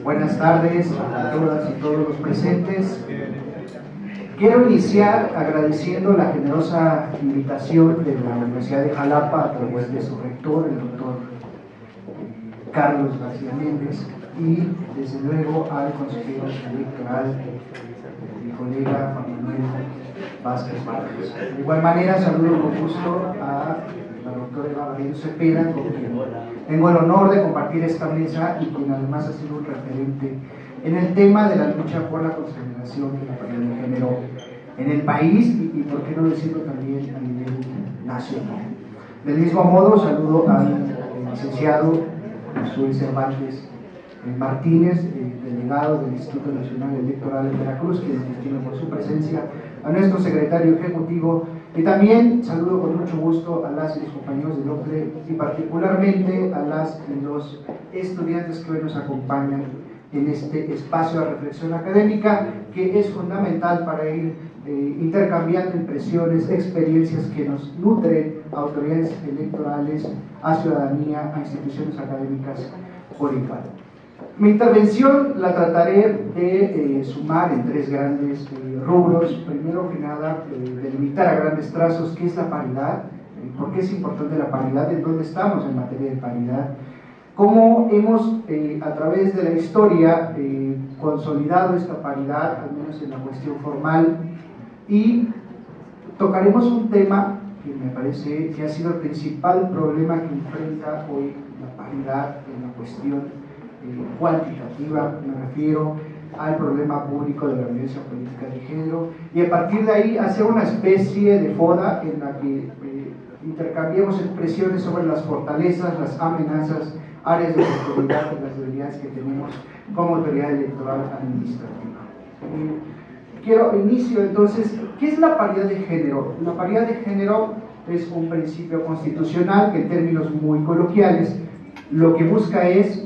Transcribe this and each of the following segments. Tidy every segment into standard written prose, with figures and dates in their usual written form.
Buenas tardes a todas y todos los presentes. Quiero iniciar agradeciendo la generosa invitación de la Universidad de Jalapa a través de su rector, el doctor Carlos García Méndez, y desde luego al consejero electoral, mi colega Juan Manuel Vázquez Vargas. De igual manera, saludo con gusto a la doctora Eva Barrientos Cepeda, con quien tengo el honor de compartir esta mesa y quien además ha sido un referente en el tema de la lucha por la consolidación de la paridad de género en el país y por qué no decirlo también a nivel nacional. Del mismo modo, saludo al licenciado Josué Cervantes Martínez, delegado del Instituto Nacional Electoral de Veracruz, que nos distingue por su presencia, a nuestro secretario ejecutivo, y también saludo con mucho gusto a las y los compañeros del OCLE y particularmente a las y los estudiantes que hoy nos acompañan en este espacio de reflexión académica, que es fundamental para ir intercambiando impresiones, experiencias que nos nutren a autoridades electorales, a ciudadanía, a instituciones académicas por igual. Mi intervención la trataré de sumar en tres grandes rubros. Primero que nada, delimitar a grandes trazos qué es la paridad, por qué es importante la paridad, en dónde estamos en materia de paridad, cómo hemos a través de la historia consolidado esta paridad, al menos en la cuestión formal, y tocaremos un tema que me parece que ha sido el principal problema que enfrenta hoy la paridad en la cuestión cuantitativa. Me refiero al problema público de la violencia política de género, y a partir de ahí hacer una especie de foda en la que intercambiemos expresiones sobre las fortalezas, las amenazas, áreas de oportunidad y las debilidades que tenemos como autoridad electoral administrativa. Inicio entonces, ¿qué es la paridad de género? La paridad de género es un principio constitucional que en términos muy coloquiales lo que busca es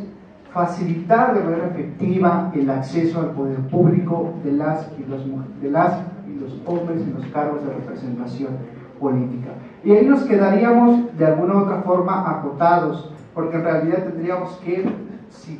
facilitar de manera efectiva el acceso al poder público de las y los hombres en los cargos de representación política. Y ahí nos quedaríamos de alguna u otra forma acotados, porque en realidad tendríamos que, si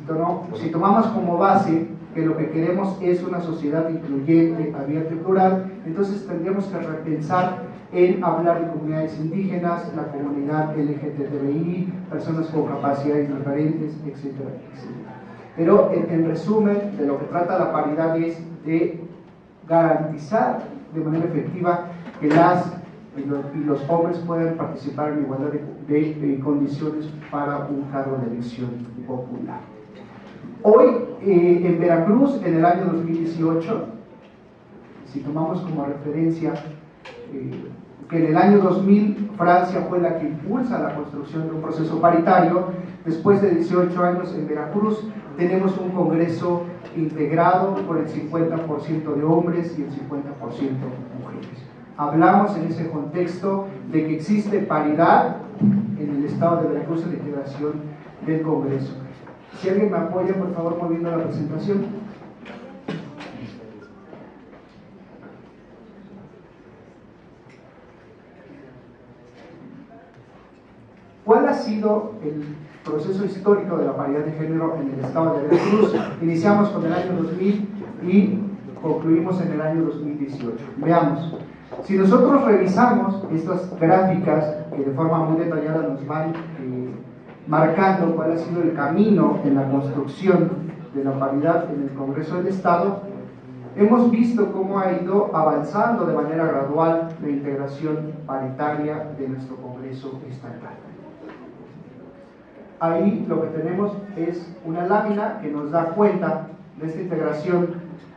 tomamos como base que lo que queremos es una sociedad incluyente, abierta y plural, entonces tendríamos que repensar en hablar de comunidades indígenas, la comunidad LGTBI, personas con capacidades diferentes, etcétera, etcétera. Pero en resumen, de lo que trata la paridad es de garantizar de manera efectiva que las y los hombres puedan participar en igualdad de condiciones para un cargo de elección popular. Hoy en Veracruz, en el año 2018, si tomamos como referencia que en el año 2000 Francia fue la que impulsa la construcción de un proceso paritario, después de 18 años en Veracruz tenemos un Congreso integrado por el 50% de hombres y el 50% de mujeres. Hablamos en ese contexto de que existe paridad en el estado de Veracruz en la integración del Congreso. Si alguien me apoya, por favor, moviendo la presentación. ¿Cuál ha sido el proceso histórico de la paridad de género en el estado de Veracruz? Iniciamos con el año 2000 y concluimos en el año 2018. Veamos. Si nosotros revisamos estas gráficas que de forma muy detallada nos van marcando cuál ha sido el camino en la construcción de la paridad en el Congreso del Estado, hemos visto cómo ha ido avanzando de manera gradual la integración paritaria de nuestro Congreso estatal. Ahí lo que tenemos es una lámina que nos da cuenta de esta integración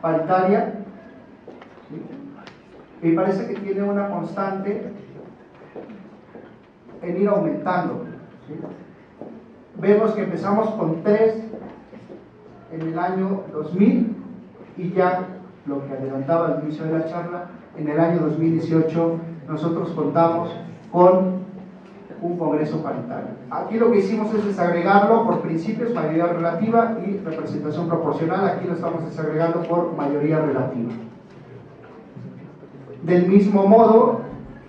paritaria, ¿sí? Y parece que tiene una constante en ir aumentando, ¿sí? Vemos que empezamos con 3 en el año 2000 y ya, lo que adelantaba al inicio de la charla, en el año 2018 nosotros contamos con un Congreso paritario. Aquí lo que hicimos es desagregarlo por principios, mayoría relativa y representación proporcional. Aquí lo estamos desagregando por mayoría relativa. Del mismo modo,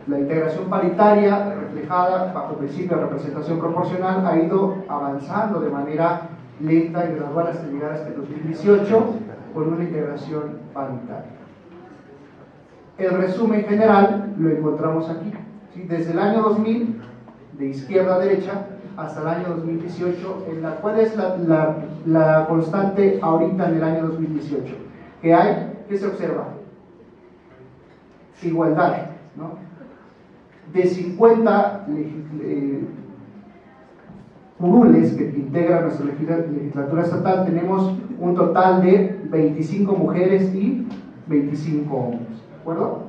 la integración paritaria reflejada bajo el principio de representación proporcional ha ido avanzando de manera lenta y gradual hasta llegar hasta el 2018 con una integración paritaria. El resumen general lo encontramos aquí, ¿sí? Desde el año 2000, de izquierda a derecha, hasta el año 2018, en la cual es la constante ahorita en el año 2018. ¿Qué se observa? Igualdad, ¿no? De 50 curules que integran nuestra legislatura estatal, tenemos un total de 25 mujeres y 25 hombres, ¿de acuerdo?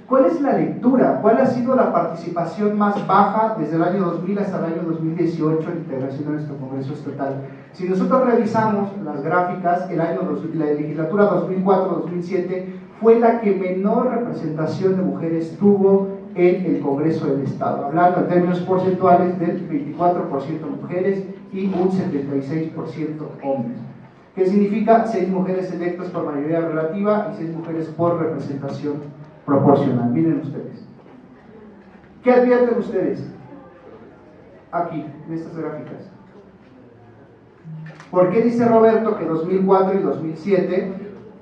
¿Cuál es la lectura? ¿Cuál ha sido la participación más baja desde el año 2000 hasta el año 2018 en integración de nuestro Congreso Estatal? Si nosotros revisamos las gráficas, la legislatura 2004-2007 fue la que menor representación de mujeres tuvo en el Congreso del Estado, hablando en términos porcentuales del 24% mujeres y un 76% hombres. ¿Qué significa? 6 mujeres electas por mayoría relativa y 6 mujeres por representación proporcional. Miren ustedes. ¿Qué advierten ustedes? Aquí, en estas gráficas. ¿Por qué dice Roberto que 2004 y 2007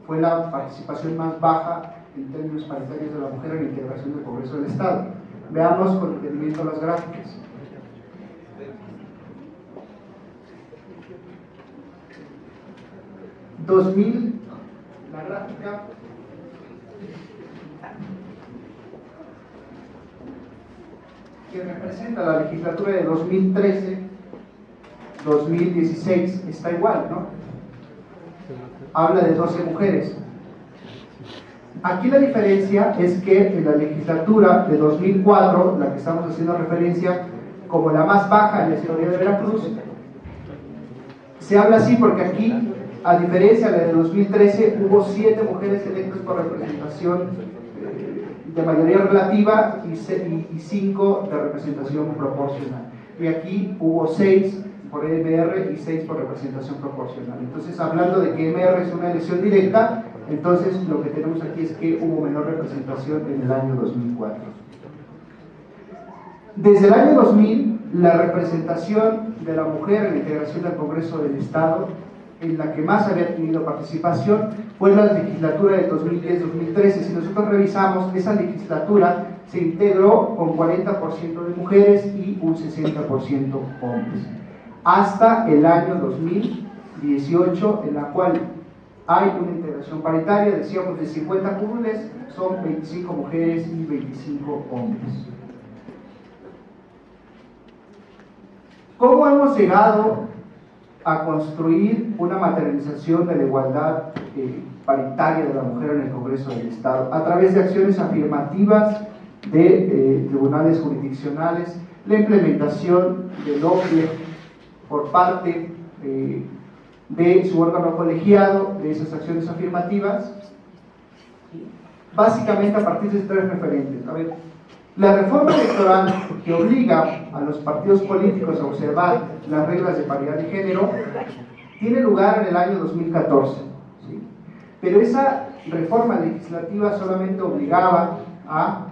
fue la participación más baja en términos paritarios de la mujer en la integración del Congreso del Estado? Veamos con detenimiento las gráficas. La gráfica que representa la legislatura de 2013-2016 está igual, ¿no? Habla de 12 mujeres. Aquí la diferencia es que en la legislatura de 2004, la que estamos haciendo referencia como la más baja en la historia de Veracruz, se habla así porque aquí, a diferencia de la de 2013, hubo 7 mujeres electas por representación de mayoría relativa y 5 de representación proporcional. Y aquí hubo 6 por MR y 6 por representación proporcional. Entonces, hablando de que MR es una elección directa, entonces lo que tenemos aquí es que hubo menor representación en el año 2004. Desde el año 2000, la representación de la mujer en la integración del Congreso del Estado, en la que más había tenido participación, fue la legislatura de 2010-2013. Si nosotros revisamos, esa legislatura se integró con 40% de mujeres y un 60% hombres. Hasta el año 2018, en la cual hay una integración paritaria, decíamos de 50 curules, son 25 mujeres y 25 hombres. ¿Cómo hemos llegado a construir una materialización de la igualdad paritaria de la mujer en el Congreso del Estado? A través de acciones afirmativas de tribunales jurisdiccionales, la implementación del OCDE por parte de su órgano colegiado, de esas acciones afirmativas, básicamente a partir de 3 referentes. A ver, la reforma electoral que obliga a los partidos políticos a observar las reglas de paridad de género tiene lugar en el año 2014, ¿sí? Pero esa reforma legislativa solamente obligaba a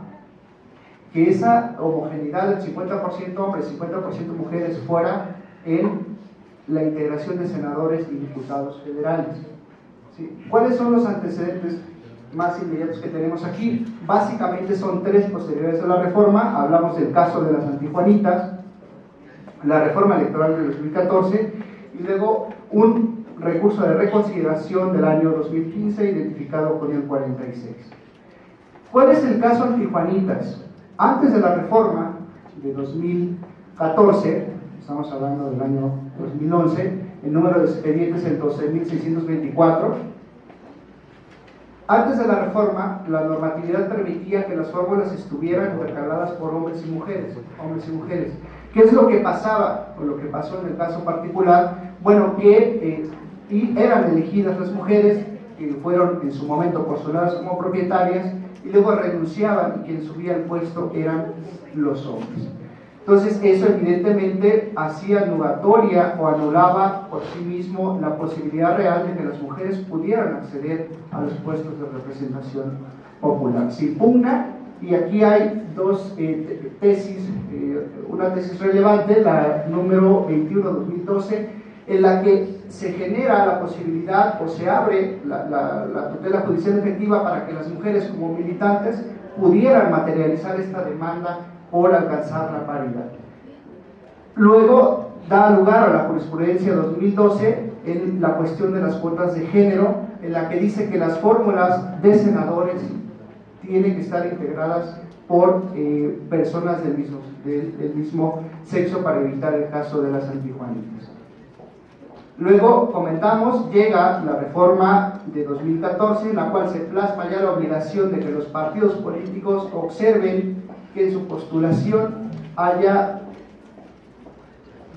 que esa homogeneidad del 50% hombres y 50% mujeres fuera en la integración de senadores y diputados federales, ¿sí? ¿Cuáles son los antecedentes más inmediatos que tenemos aquí? Básicamente son 3 posteriores a la reforma. Hablamos del caso de las antijuanitas, la reforma electoral de 2014 y luego un recurso de reconsideración del año 2015 identificado con el 46. ¿Cuál es el caso antijuanitas? Antes de la reforma de 2014, estamos hablando del año 2011, el número de expedientes es el 12.624. Antes de la reforma, la normatividad permitía que las fórmulas estuvieran intercaladas por hombres y mujeres. ¿Qué es lo que pasaba, o lo que pasó en el caso particular? Bueno, que eran elegidas las mujeres, que fueron en su momento postuladas como propietarias, y luego renunciaban, y quien subía al puesto eran los hombres. Entonces, eso evidentemente hacía anulatoria o anulaba por sí mismo la posibilidad real de que las mujeres pudieran acceder a los puestos de representación popular. Se impugna y aquí hay dos tesis, una tesis relevante, la número 21-2012, en la que se genera la posibilidad o se abre la tutela judicial efectiva para que las mujeres como militantes pudieran materializar esta demanda por alcanzar la paridad. Luego da lugar a la jurisprudencia 2012 en la cuestión de las cuotas de género, en la que dice que las fórmulas de senadores tienen que estar integradas por personas del mismo sexo para evitar el caso de las antijuanitas. Luego comentamos, llega la reforma de 2014, en la cual se plasma ya la obligación de que los partidos políticos observen que en su postulación haya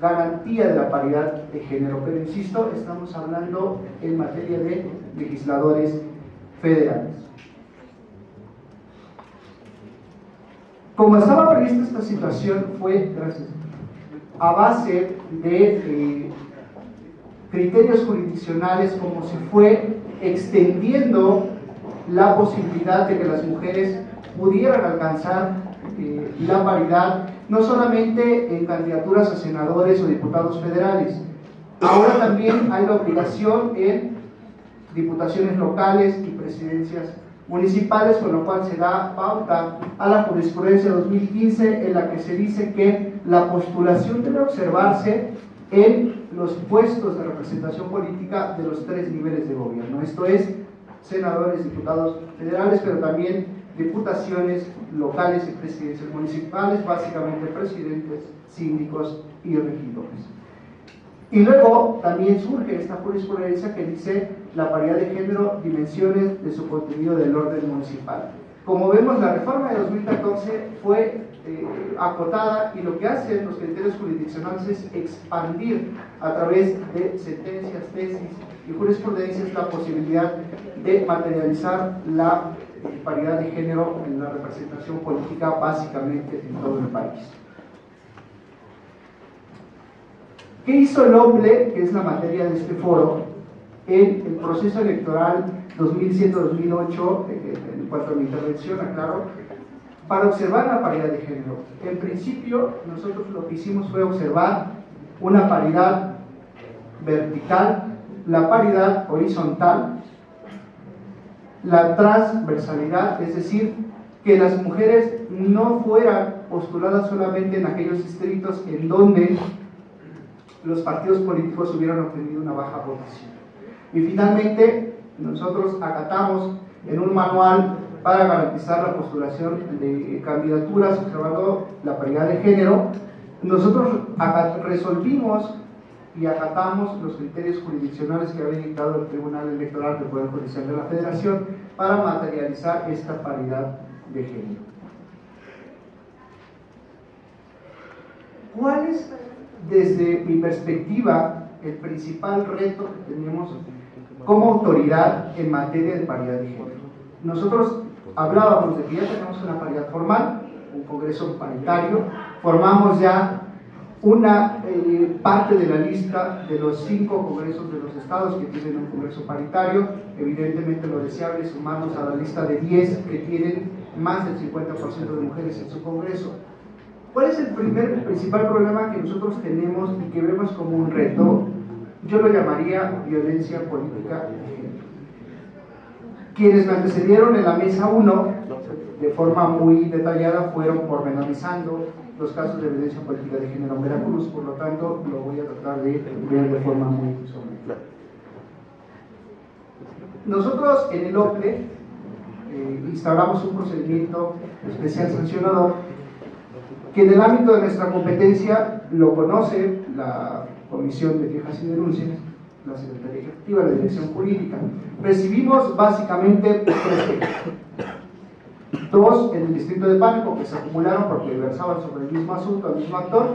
garantía de la paridad de género, pero insisto, estamos hablando en materia de legisladores federales. Como estaba prevista esta situación, fue a base de criterios jurisdiccionales, como se fue extendiendo la posibilidad de que las mujeres pudieran alcanzar la paridad, no solamente en candidaturas a senadores o diputados federales, ahora también hay la obligación en diputaciones locales y presidencias municipales, con lo cual se da pauta a la jurisprudencia 2015, en la que se dice que la postulación debe observarse en los puestos de representación política de los 3 niveles de gobierno, esto es, senadores, diputados federales, pero también diputaciones locales y presidencias municipales, básicamente presidentes, síndicos y regidores. Y luego también surge esta jurisprudencia que dice la paridad de género, dimensiones de su contenido del orden municipal. Como vemos, la reforma de 2014 fue acotada, y lo que hacen los criterios jurisdiccionales es expandir a través de sentencias, tesis y jurisprudencias la posibilidad de materializar la paridad de género en la representación política básicamente en todo el país. ¿Qué hizo el OPLE, que es la materia de este foro, en el proceso electoral 2007-2008, en cuanto a mi intervención, aclaro, para observar la paridad de género? En principio, nosotros lo que hicimos fue observar una paridad vertical, la paridad horizontal, la transversalidad, es decir, que las mujeres no fueran postuladas solamente en aquellos distritos en donde los partidos políticos hubieran obtenido una baja votación. Y finalmente, nosotros acatamos en un manual para garantizar la postulación de candidaturas observando la paridad de género, nosotros resolvimos y acatamos los criterios jurisdiccionales que había dictado el Tribunal Electoral del Poder Judicial de la Federación para materializar esta paridad de género. ¿Cuál es, desde mi perspectiva, el principal reto que tenemos como autoridad en materia de paridad de género? Nosotros hablábamos de que ya tenemos una paridad formal, un congreso paritario, formamos ya una parte de la lista de los 5 congresos de los estados que tienen un congreso paritario. Evidentemente lo deseable es sumarnos a la lista de 10 que tienen más del 50% de mujeres en su congreso. ¿Cuál es el principal problema que nosotros tenemos y que vemos como un reto? Yo lo llamaría violencia política de género. Quienes me antecedieron en la mesa 1, de forma muy detallada, fueron pormenorizando los casos de violencia política de género en Veracruz, por lo tanto lo voy a tratar de ver de forma muy somera. Nosotros en el OPLE instauramos un procedimiento especial sancionador que en el ámbito de nuestra competencia lo conoce la Comisión de Quejas y Denuncias, la Secretaría Ejecutiva, la Dirección Jurídica. Recibimos básicamente 3 quejas. 2 en el distrito de Pánuco, que se acumularon porque versaban sobre el mismo asunto, el mismo actor,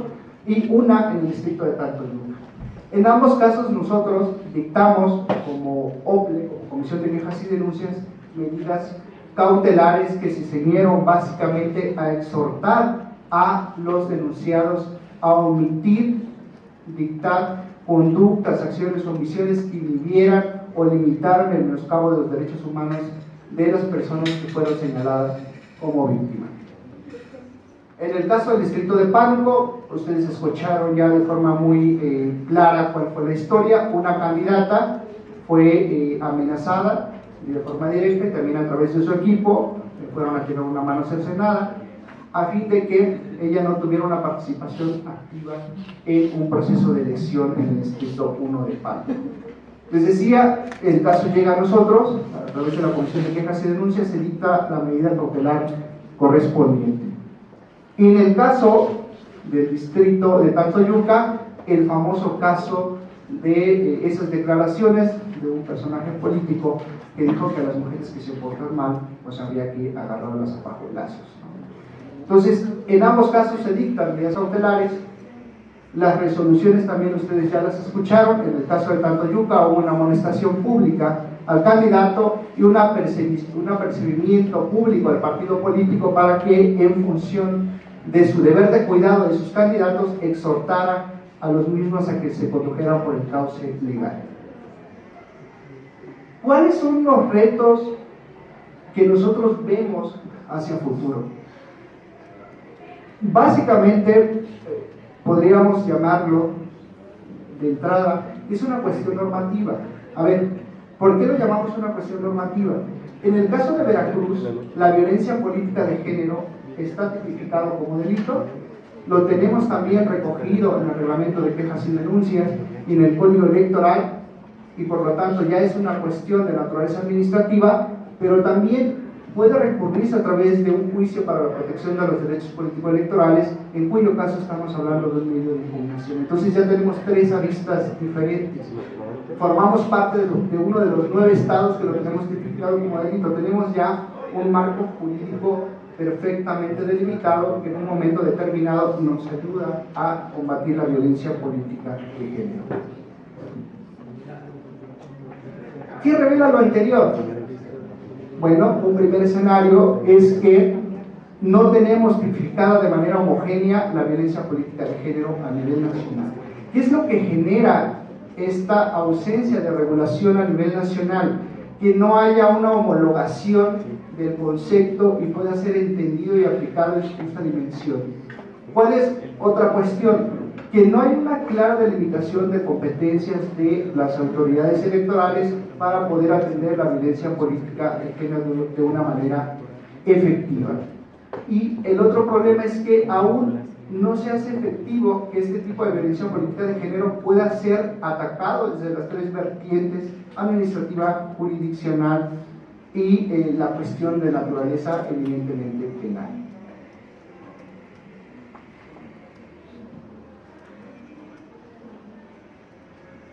y una en el distrito de Tantoyuca. En ambos casos nosotros dictamos como OPLE, como Comisión de Quejas y Denuncias, medidas cautelares que se ceñieron básicamente a exhortar a los denunciados a omitir, dictar conductas, acciones o omisiones que inhibieran o limitaran el menoscabo de los derechos humanos de las personas que fueron señaladas como víctima. En el caso del distrito de Pánuco, ustedes escucharon ya de forma muy clara cuál fue la historia. Una candidata fue amenazada de forma directa y también a través de su equipo fueron a tener una mano cercenada a fin de que ella no tuviera una participación activa en un proceso de elección en el distrito 1 de Pánuco. Les decía, el caso llega a nosotros, a través de la Comisión de Quejas y Denuncias se dicta la medida cautelar correspondiente. Y en el caso del distrito de Tantoyuca, el famoso caso de esas declaraciones de un personaje político que dijo que a las mujeres que se portan mal, pues habría que agarrarlas a pajolazos, ¿no? Entonces, en ambos casos se dictan medidas cautelares. Las resoluciones también ustedes ya las escucharon. En el caso de Tantoyuca hubo una amonestación pública al candidato y un apercibimiento público al partido político para que, en función de su deber de cuidado de sus candidatos, exhortara a los mismos a que se condujeran por el cauce legal. ¿Cuáles son los retos que nosotros vemos hacia futuro? Básicamente, podríamos llamarlo de entrada, es una cuestión normativa. A ver, ¿por qué lo llamamos una cuestión normativa? En el caso de Veracruz, la violencia política de género está tipificado como delito. Lo tenemos también recogido en el reglamento de quejas y denuncias y en el código electoral, y por lo tanto ya es una cuestión de naturaleza administrativa, pero también puede recurrirse a través de un juicio para la protección de los derechos políticos electorales, en cuyo caso estamos hablando de un medio de impugnación. Entonces ya tenemos tres aristas diferentes. Formamos parte de uno de los 9 estados que lo tenemos tipificado como delito. Tenemos ya un marco jurídico perfectamente delimitado que en un momento determinado nos ayuda a combatir la violencia política de género. ¿Qué revela lo anterior? Bueno, un primer escenario es que no tenemos tipificada de manera homogénea la violencia política de género a nivel nacional. ¿Qué es lo que genera esta ausencia de regulación a nivel nacional? Que no haya una homologación del concepto y pueda ser entendido y aplicado en esta dimensión. ¿Cuál es otra cuestión? Que no hay una clara delimitación de competencias de las autoridades electorales para poder atender la violencia política de género de una manera efectiva. Y el otro problema es que aún no se hace efectivo que este tipo de violencia política de género pueda ser atacado desde las 3 vertientes: administrativa, jurisdiccional y la cuestión de naturaleza evidentemente penal.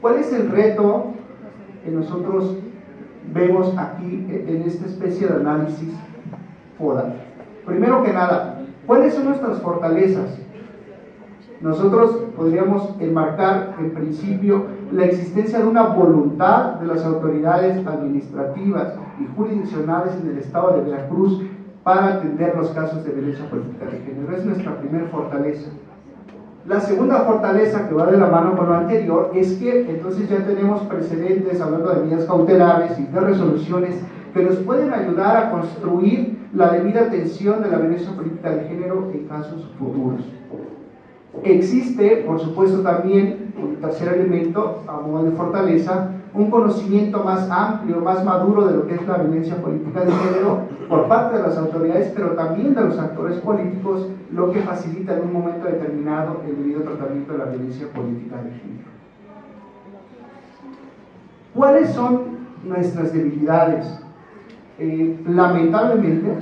¿Cuál es el reto que nosotros vemos aquí en esta especie de análisis FODA? Primero que nada, ¿cuáles son nuestras fortalezas? Nosotros podríamos enmarcar en principio la existencia de una voluntad de las autoridades administrativas y jurisdiccionales en el estado de Veracruz para atender los casos de violencia política de género. Es nuestra primera fortaleza. La segunda fortaleza, que va de la mano con lo anterior, es que entonces ya tenemos precedentes, hablando de medidas cautelares y de resoluciones que nos pueden ayudar a construir la debida atención de la violencia política de género en casos futuros. Existe, por supuesto, también un tercer elemento a modo de fortaleza, un conocimiento más amplio, más maduro de lo que es la violencia política de género por parte de las autoridades, pero también de los actores políticos, lo que facilita en un momento determinado el debido tratamiento de la violencia política de género. ¿Cuáles son nuestras debilidades? Lamentablemente,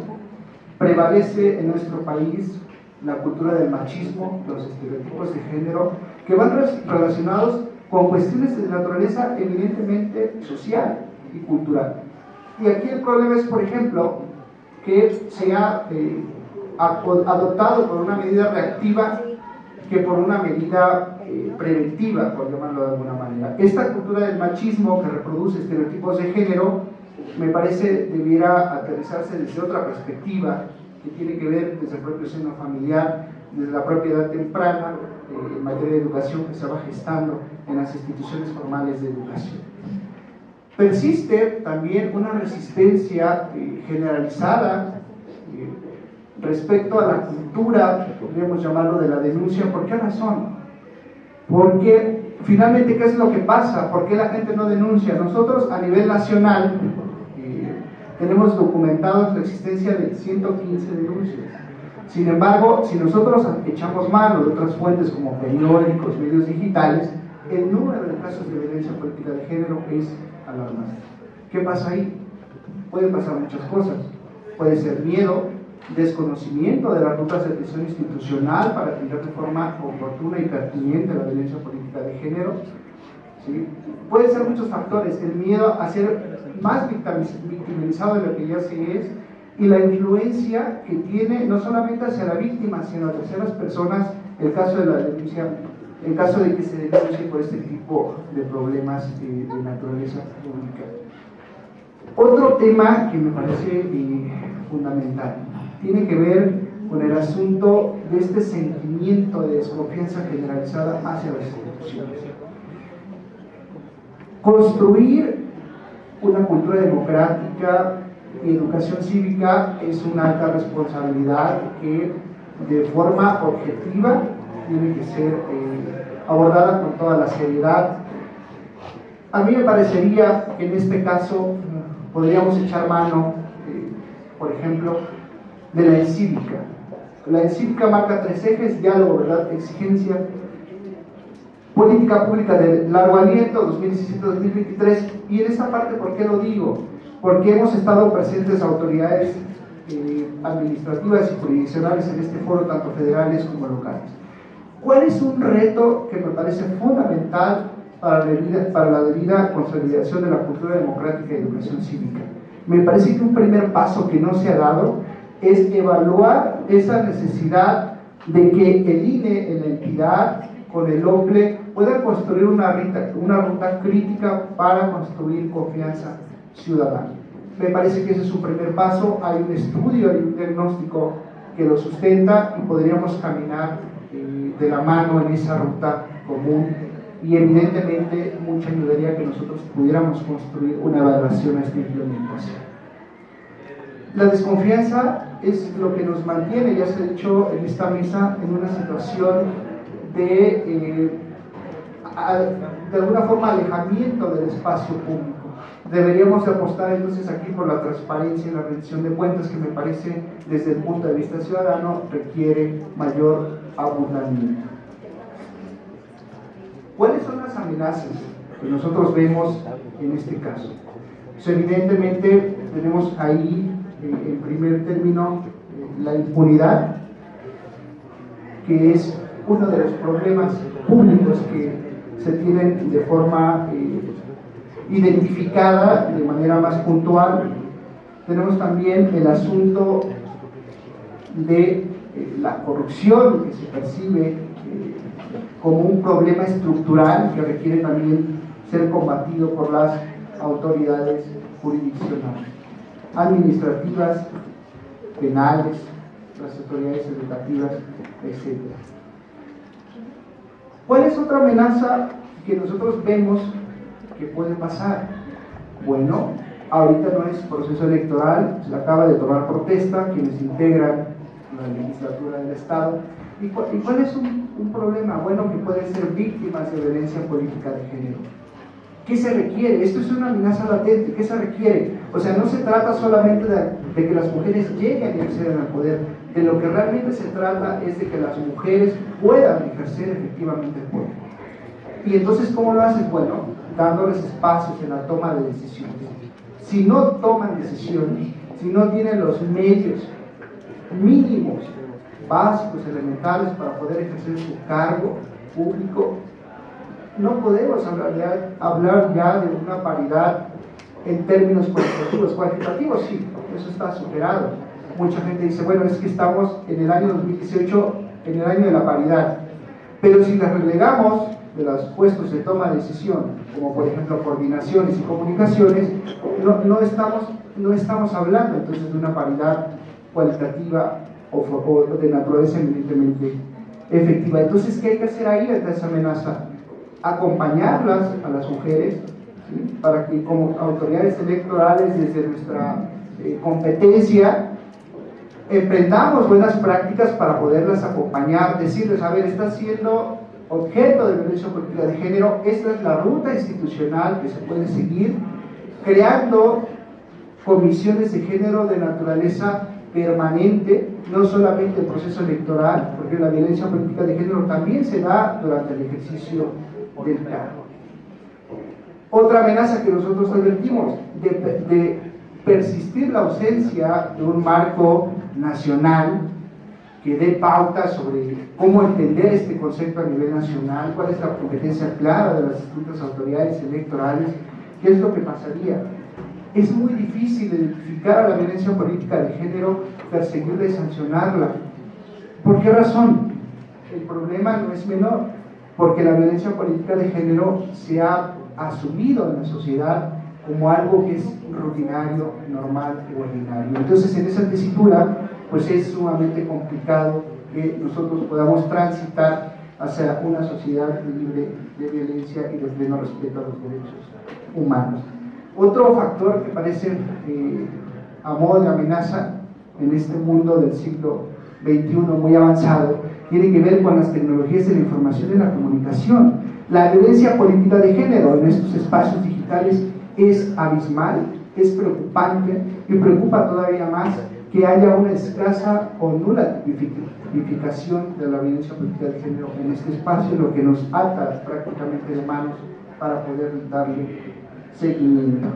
prevalece en nuestro país la cultura del machismo, los estereotipos de género, que van relacionados con cuestiones de naturaleza evidentemente social y cultural. Y aquí el problema es, por ejemplo, que se ha adoptado por una medida reactiva que por una medida preventiva, por llamarlo de alguna manera. Esta cultura del machismo que reproduce estereotipos de género, me parece debiera aterrizarse desde otra perspectiva, que tiene que ver desde el propio seno familiar, desde la propia edad temprana, en materia de educación que se va gestando en las instituciones formales de educación. Persiste también una resistencia generalizada respecto a la cultura, podríamos llamarlo, de la denuncia. ¿Por qué razón? Porque finalmente, ¿qué es lo que pasa? ¿Por qué la gente no denuncia? Nosotros a nivel nacional tenemos documentados la existencia de 115 denuncias. Sin embargo, si nosotros echamos mano de otras fuentes como periódicos, medios digitales, el número de casos de violencia política de género es alarmante. ¿Qué pasa ahí? Pueden pasar muchas cosas. Puede ser miedo, desconocimiento de las rutas de atención institucional para atender de forma oportuna y pertinente la violencia política de género. ¿Sí? Pueden ser muchos factores, el miedo a ser más victimizado de lo que ya se es, y la influencia que tiene no solamente hacia la víctima, sino a terceras personas, el caso de la denuncia, en caso de que se denuncie por este tipo de problemas de naturaleza pública. Otro tema que me parece fundamental tiene que ver con el asunto de este sentimiento de desconfianza generalizada hacia las instituciones. Construir una cultura democrática y educación cívica es una alta responsabilidad que de forma objetiva tiene que ser abordada con toda la seriedad. A mí me parecería que en este caso podríamos echar mano, por ejemplo, de la encíclica. La encíclica marca 3 ejes: diálogo, verdad, exigencia, política pública de largo aliento, 2017-2023. Y en esta parte, ¿por qué lo digo? Porque hemos estado presentes autoridades administrativas y jurisdiccionales en este foro, tanto federales como locales. ¿Cuál es un reto que me parece fundamental para la debida consolidación de la cultura democrática y educación cívica? Me parece que un primer paso que no se ha dado es evaluar esa necesidad de que el INE en la entidad, con el OPLE, pueda construir una ruta crítica para construir confianza ciudadana. Me parece que ese es un primer paso. Hay un estudio, hay un diagnóstico que lo sustenta y podríamos caminar de la mano en esa ruta común, y evidentemente mucha ayudaría que nosotros pudiéramos construir una evaluación a esta implementación. La desconfianza es lo que nos mantiene, ya se ha dicho en esta mesa, en una situación de alguna forma alejamiento del espacio público. Deberíamos apostar entonces aquí por la transparencia y la rendición de cuentas, que me parece desde el punto de vista ciudadano requiere mayor abundamiento. ¿Cuáles son las amenazas que nosotros vemos en este caso? Pues evidentemente tenemos ahí en primer término la impunidad, que es uno de los problemas públicos que se tienen de forma identificada de manera más puntual. Tenemos también el asunto de la corrupción, que se percibe como un problema estructural que requiere también ser combatido por las autoridades jurisdiccionales, administrativas, penales, las autoridades educativas, etc. ¿Cuál es otra amenaza que nosotros vemos que puede pasar? Bueno, ahorita no es proceso electoral, se acaba de tomar protesta quienes integran la legislatura del Estado. ¿Y cuál es un problema? Bueno, que pueden ser víctimas de violencia política de género. ¿Qué se requiere? Esto es una amenaza latente. ¿Qué se requiere? O sea, no se trata solamente de que las mujeres lleguen y accedan al poder. De lo que realmente se trata es de que las mujeres puedan ejercer efectivamente el poder. Y entonces, ¿cómo lo hacen? Bueno, dándoles espacios en la toma de decisiones. Si no toman decisiones, si no tienen los medios mínimos, básicos, elementales para poder ejercer su cargo público, no podemos hablar ya de una paridad en términos cuantitativos. Cuantitativos sí, eso está superado. Mucha gente dice, bueno, es que estamos en el año 2018, en el año de la paridad, pero si las relegamos de los puestos de toma de decisión, como por ejemplo coordinaciones y comunicaciones, no estamos hablando entonces de una paridad cualitativa o de naturaleza evidentemente efectiva. Entonces, ¿qué hay que hacer ahí ante esa amenaza? Acompañarlas a las mujeres, ¿sí? Para que como autoridades electorales, desde nuestra competencia, emprendamos buenas prácticas para poderlas acompañar, decirles, a ver, está siendo objeto de violencia política de género, esta es la ruta institucional que se puede seguir, creando comisiones de género de naturaleza permanente, no solamente el proceso electoral, porque la violencia política de género también se da durante el ejercicio del cargo. Otra amenaza que nosotros advertimos, de persistir la ausencia de un marco nacional que dé pautas sobre cómo entender este concepto a nivel nacional, cuál es la competencia clara de las distintas autoridades electorales, qué es lo que pasaría. Es muy difícil identificar a la violencia política de género, perseguirla y sancionarla. ¿Por qué razón? El problema no es menor, porque la violencia política de género se ha asumido en la sociedad como algo que es rutinario, normal y ordinario. Entonces, en esa tesitura, pues es sumamente complicado que nosotros podamos transitar hacia una sociedad libre de violencia y de pleno respeto a los derechos humanos. Otro factor que parece a modo de amenaza en este mundo del siglo XXI muy avanzado tiene que ver con las tecnologías de la información y la comunicación. La violencia política de género en estos espacios digitales es abismal, es preocupante y preocupa todavía más que haya una escasa o nula tipificación de la violencia política de género en este espacio, lo que nos ata prácticamente de manos para poder darle seguimiento.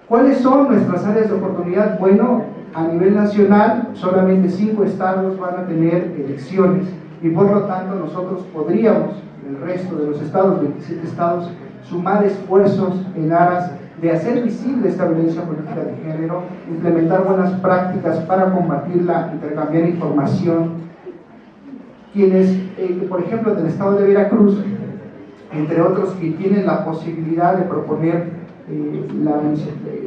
¿Cuáles son nuestras áreas de oportunidad? Bueno, a nivel nacional solamente 5 estados van a tener elecciones y por lo tanto nosotros podríamos, el resto de los estados, 27 estados, sumar esfuerzos en aras de hacer visible esta violencia política de género, implementar buenas prácticas para combatirla, intercambiar información. Quienes, por ejemplo, del estado de Veracruz, entre otros que tienen la posibilidad de proponer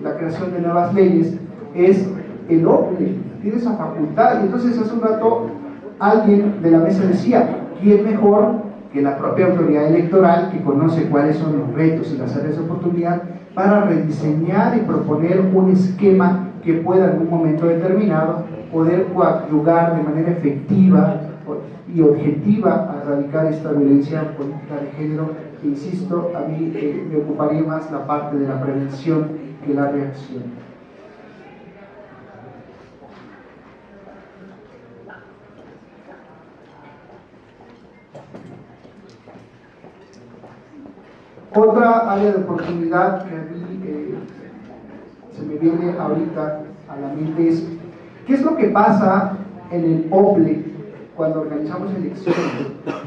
la creación de nuevas leyes, es el OPLE, tiene esa facultad. Y entonces hace un rato alguien de la mesa decía, ¿quién mejor que la propia autoridad electoral que conoce cuáles son los retos y las áreas de oportunidad para rediseñar y proponer un esquema que pueda en un momento determinado poder coadyuvar de manera efectiva y objetiva a erradicar esta violencia política de género? Insisto, a mí me ocuparía más la parte de la prevención que la reacción. Otra área de oportunidad que a mí se me viene ahorita a la mente es ¿qué es lo que pasa en el OPLE cuando organizamos elecciones?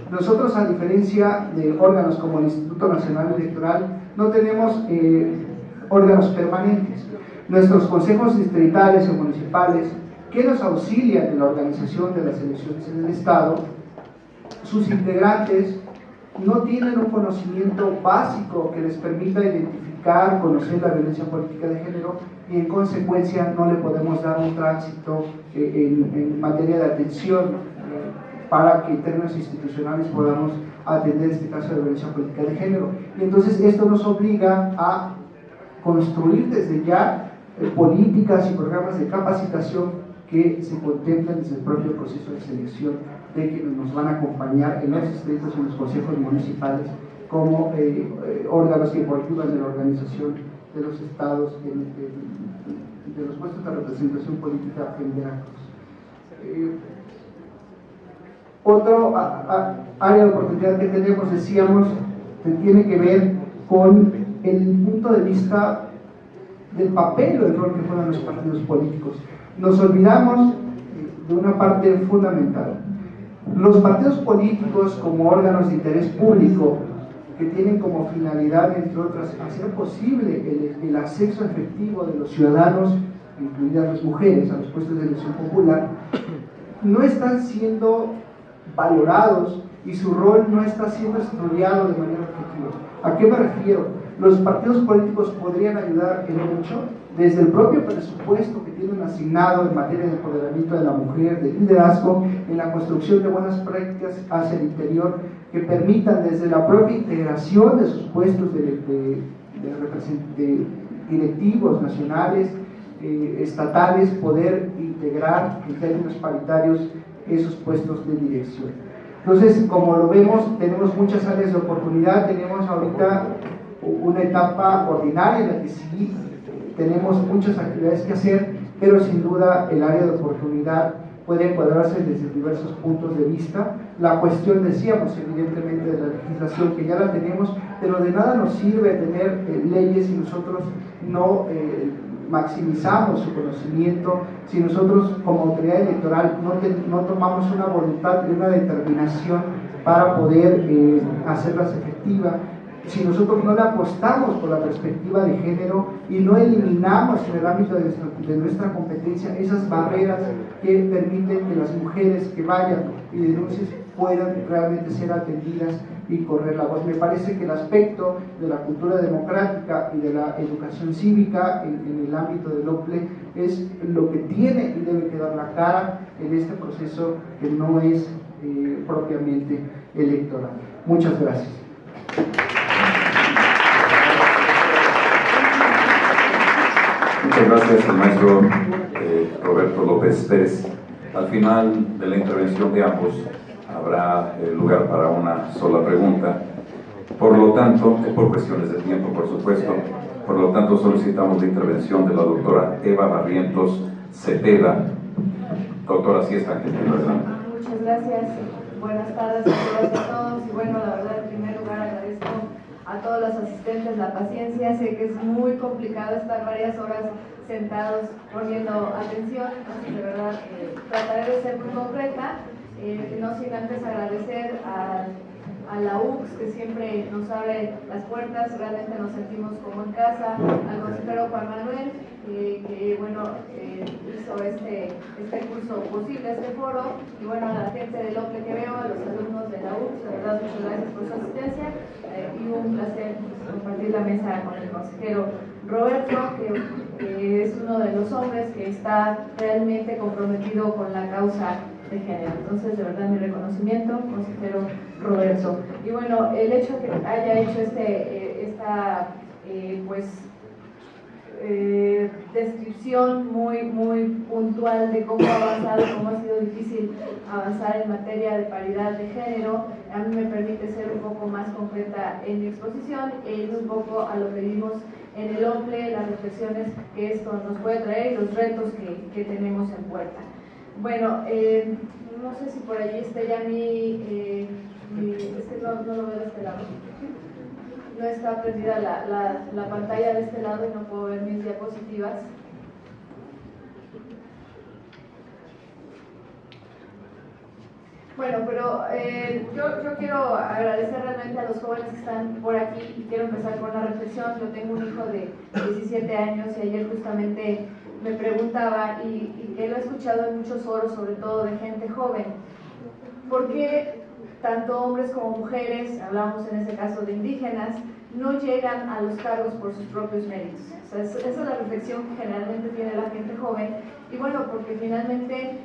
Nosotros, a diferencia de órganos como el Instituto Nacional Electoral, no tenemos órganos permanentes. Nuestros consejos distritales o municipales, que nos auxilian en la organización de las elecciones en el Estado, sus integrantes no tienen un conocimiento básico que les permita identificar, conocer la violencia política de género y en consecuencia no le podemos dar un tránsito en materia de atención para que en términos institucionales podamos atender este caso de violencia política de género. Y entonces esto nos obliga a construir desde ya políticas y programas de capacitación que se contemplan desde el propio proceso de selección de quienes nos van a acompañar en los distritos y en los consejos municipales como órganos que coadyuvan en la organización de los estados, de los puestos de representación política en Veracruz. Otro área de oportunidad que tenemos, decíamos, que tiene que ver con el punto de vista del papel o del rol que juegan los partidos políticos. Nos olvidamos de una parte fundamental. Los partidos políticos, como órganos de interés público, que tienen como finalidad, entre otras, hacer posible el acceso efectivo de los ciudadanos, incluidas las mujeres, a los puestos de elección popular, no están siendo valorados y su rol no está siendo estudiado de manera efectiva. ¿A qué me refiero? Los partidos políticos podrían ayudar en mucho desde el propio presupuesto que tienen asignado en materia de empoderamiento de la mujer, de liderazgo, en la construcción de buenas prácticas hacia el interior que permitan desde la propia integración de sus puestos de directivos nacionales estatales poder integrar en términos paritarios esos puestos de dirección. Entonces, como lo vemos, tenemos muchas áreas de oportunidad, tenemos ahorita una etapa ordinaria en la que sí tenemos muchas actividades que hacer, pero sin duda el área de oportunidad puede encuadrarse desde diversos puntos de vista. La cuestión, decíamos, evidentemente, de la legislación, que ya la tenemos, pero de nada nos sirve tener leyes si nosotros no maximizamos su conocimiento, si nosotros como autoridad electoral no tomamos una voluntad y una determinación para poder hacerlas efectivas, si nosotros no le apostamos por la perspectiva de género y no eliminamos en el ámbito de nuestra competencia esas barreras que permiten que las mujeres que vayan y denuncien puedan realmente ser atendidas y correr la voz. Me parece que el aspecto de la cultura democrática y de la educación cívica en el ámbito del OPLE es lo que tiene y debe quedar la cara en este proceso que no es propiamente electoral. Muchas gracias. Muchas gracias al maestro Roberto López Pérez. Al final de la intervención de ambos habrá lugar para una sola pregunta. Por lo tanto, por cuestiones de tiempo, por supuesto, por lo tanto solicitamos la intervención de la doctora Eva Barrientos Cepeda. Doctora, sí está aquí, ¿verdad? Muchas gracias. Buenas tardes a todos. Y bueno, la verdad, en primer lugar agradezco a todos los asistentes la paciencia. Sé que es muy complicado estar varias horas sentados poniendo atención, entonces de verdad trataré de ser muy concreta, no sin antes agradecer a la UCS, que siempre nos abre las puertas, realmente nos sentimos como en casa, al consejero Juan Manuel, que bueno, hizo este curso posible, este foro, y bueno, a la gente del OPLE que veo, a los alumnos de la UCS, de verdad muchas gracias por su asistencia, y un placer compartir la mesa con el consejero Roberto, que es uno de los hombres que está realmente comprometido con la causa de género. Entonces, de verdad, mi reconocimiento, consejero Roberto. Y bueno, el hecho de que haya hecho esta descripción muy puntual de cómo ha avanzado, cómo ha sido difícil avanzar en materia de paridad de género, a mí me permite ser un poco más concreta en mi exposición e ir un poco a lo que vimos en el OPLE, las reflexiones que esto nos puede traer y los retos que tenemos en puerta. Bueno, no sé si por allí esté ya es que no lo veo de este lado. No está prendida la pantalla de este lado y no puedo ver mis diapositivas. Bueno, pero yo quiero agradecer realmente a los jóvenes que están por aquí y quiero empezar con una reflexión. Yo tengo un hijo de 17 años y ayer justamente me preguntaba, y que lo he escuchado en muchos foros, sobre todo de gente joven, ¿por qué tanto hombres como mujeres, hablamos en ese caso de indígenas, no llegan a los cargos por sus propios méritos? O sea, esa es la reflexión que generalmente tiene la gente joven, y bueno, porque finalmente,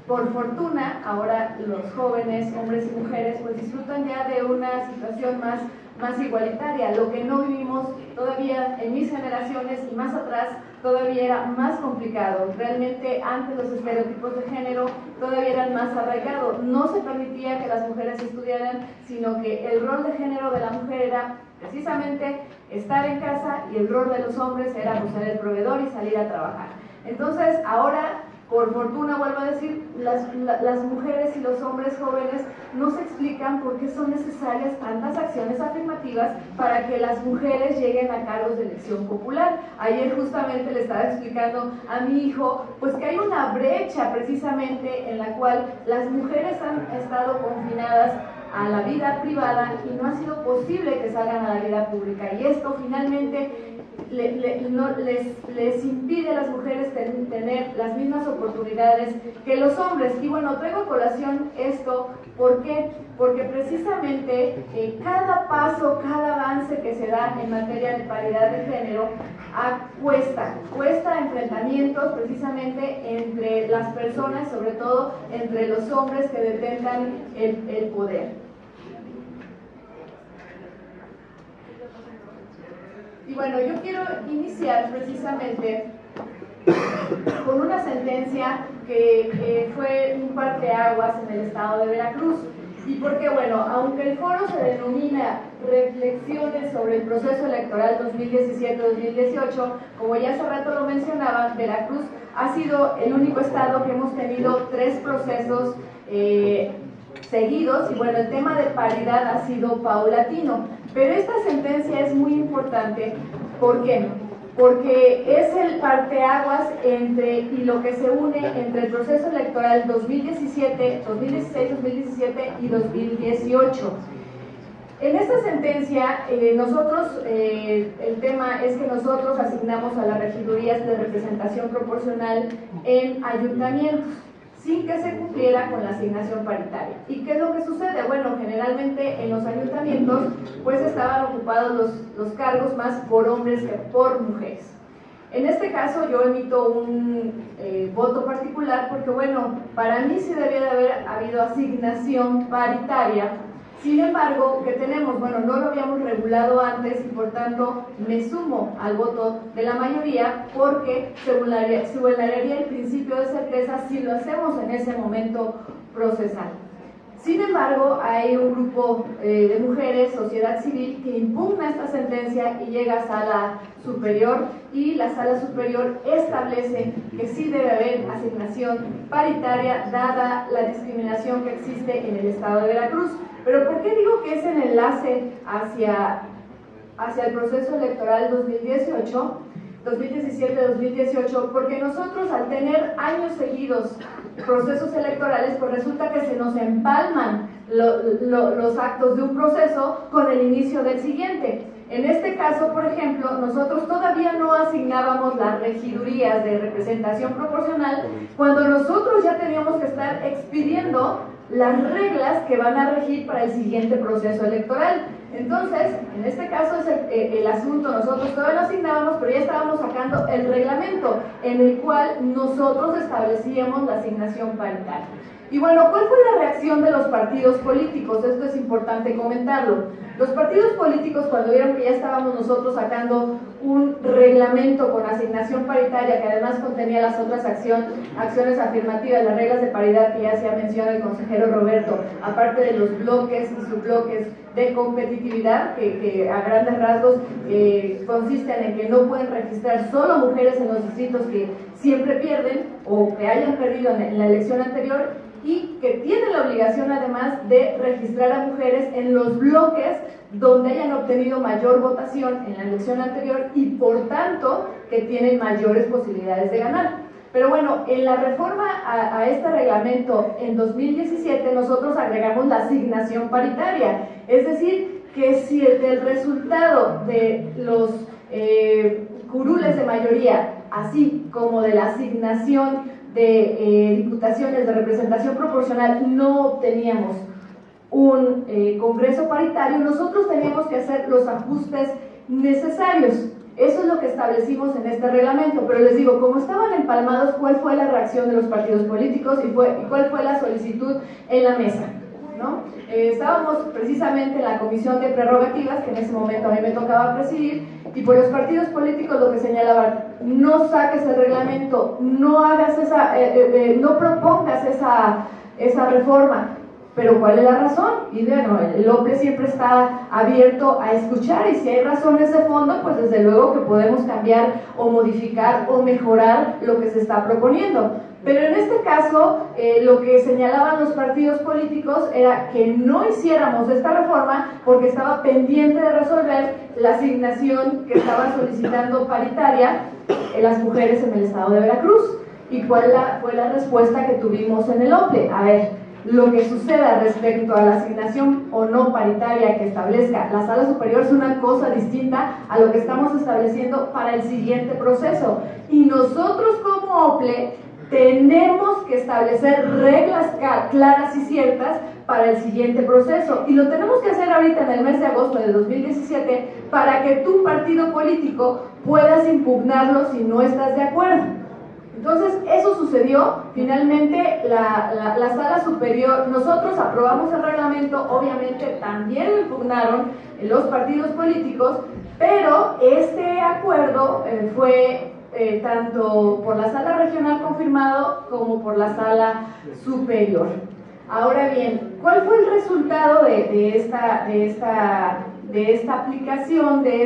por fortuna, ahora los jóvenes, hombres y mujeres, pues disfrutan ya de una situación más igualitaria. Lo que no vivimos todavía en mis generaciones y más atrás, todavía era más complicado. Realmente antes los estereotipos de género todavía eran más arraigados. No se permitía que las mujeres estudiaran, sino que el rol de género de la mujer era precisamente estar en casa y el rol de los hombres era pues, ser el proveedor y salir a trabajar. Entonces ahora, por fortuna, vuelvo a decir, las mujeres y los hombres jóvenes no se explican por qué son necesarias tantas acciones afirmativas para que las mujeres lleguen a cargos de elección popular. Ayer justamente le estaba explicando a mi hijo pues que hay una brecha precisamente en la cual las mujeres han estado confinadas a la vida privada y no ha sido posible que salgan a la vida pública, y esto finalmente les impide a las mujeres tener las mismas oportunidades que los hombres. Y bueno, traigo a colación esto, ¿por qué? Porque precisamente cada paso, cada avance que se da en materia de paridad de género cuesta enfrentamientos precisamente entre las personas, sobre todo entre los hombres que detentan el poder. Y bueno, yo quiero iniciar precisamente con una sentencia que fue un parteaguas en el estado de Veracruz. Y porque, bueno, aunque el foro se denomina Reflexiones sobre el proceso electoral 2017-2018, como ya hace rato lo mencionaban, Veracruz ha sido el único estado que hemos tenido 3 procesos seguidos, y bueno, el tema de paridad ha sido paulatino. Pero esta sentencia es muy importante. ¿Por qué? Porque es el parteaguas y lo que se une entre el proceso electoral 2016, 2017 y 2018. En esta sentencia, el tema es que nosotros asignamos a las regidurías de representación proporcional en ayuntamientos, sin que se cumpliera con la asignación paritaria. ¿Y qué es lo que sucede? Bueno, generalmente en los ayuntamientos pues estaban ocupados los cargos más por hombres que por mujeres. En este caso yo emito un voto particular porque, bueno, para mí sí debía de haber habido asignación paritaria. Sin embargo, ¿qué tenemos? Bueno, no lo habíamos regulado antes y por tanto me sumo al voto de la mayoría porque se vulneraría el principio de certeza si lo hacemos en ese momento procesal. Sin embargo, hay un grupo de mujeres, sociedad civil, que impugna esta sentencia y llega a sala superior, y la sala superior establece que sí debe haber asignación paritaria dada la discriminación que existe en el estado de Veracruz. Pero ¿por qué digo que es el enlace hacia el proceso electoral 2017-2018? Porque nosotros, al tener años seguidos procesos electorales, pues resulta que se nos empalman los actos de un proceso con el inicio del siguiente. En este caso, por ejemplo, nosotros todavía no asignábamos las regidurías de representación proporcional cuando nosotros ya teníamos que estar expidiendo las reglas que van a regir para el siguiente proceso electoral. Entonces, en este caso es el asunto, nosotros todavía no asignábamos, pero ya estábamos sacando el reglamento en el cual nosotros establecíamos la asignación paritaria. Y bueno, ¿cuál fue la reacción de los partidos políticos? Esto es importante comentarlo. Los partidos políticos, cuando vieron que ya estábamos nosotros sacando un reglamento con asignación paritaria, que además contenía las otras acciones afirmativas, las reglas de paridad que ya se ha mencionado el consejero Roberto, aparte de los bloques y subbloques de competitividad, que a grandes rasgos consisten en que no pueden registrar solo mujeres en los distritos que siempre pierden o que hayan perdido en la elección anterior, y que tienen la obligación además de registrar a mujeres en los bloques donde hayan obtenido mayor votación en la elección anterior y por tanto que tienen mayores posibilidades de ganar. Pero bueno, en la reforma a este reglamento en 2017 nosotros agregamos la asignación paritaria, es decir, que si el resultado de los curules de mayoría, así como de la asignación de diputaciones de representación proporcional, no obteníamos un congreso paritario, nosotros teníamos que hacer los ajustes necesarios. Eso es lo que establecimos en este reglamento, pero les digo, como estaban empalmados, ¿cuál fue la reacción de los partidos políticos y cuál fue la solicitud en la mesa? ¿No? Estábamos precisamente en la comisión de prerrogativas, que en ese momento a mí me tocaba presidir, y por los partidos políticos lo que señalaban: no saques el reglamento, no hagas no propongas esa reforma. Pero ¿cuál es la razón? Y bueno, el OPLE siempre está abierto a escuchar, y si hay razones de fondo, pues desde luego que podemos cambiar o modificar o mejorar lo que se está proponiendo. Pero en este caso, lo que señalaban los partidos políticos era que no hiciéramos esta reforma porque estaba pendiente de resolver la asignación que estaban solicitando paritaria las mujeres en el estado de Veracruz. ¿Y cuál fue la respuesta que tuvimos en el OPLE? A ver, lo que suceda respecto a la asignación o no paritaria que establezca la sala superior es una cosa distinta a lo que estamos estableciendo para el siguiente proceso. Y nosotros como OPLE tenemos que establecer reglas claras y ciertas para el siguiente proceso, y lo tenemos que hacer ahorita en el mes de agosto de 2017 para que tu partido político puedas impugnarlo si no estás de acuerdo. Entonces, eso sucedió. Finalmente, la sala superior, nosotros aprobamos el reglamento, obviamente también lo impugnaron los partidos políticos, pero este acuerdo fue tanto por la sala regional confirmado como por la sala superior. Ahora bien, ¿cuál fue el resultado de esta aplicación, de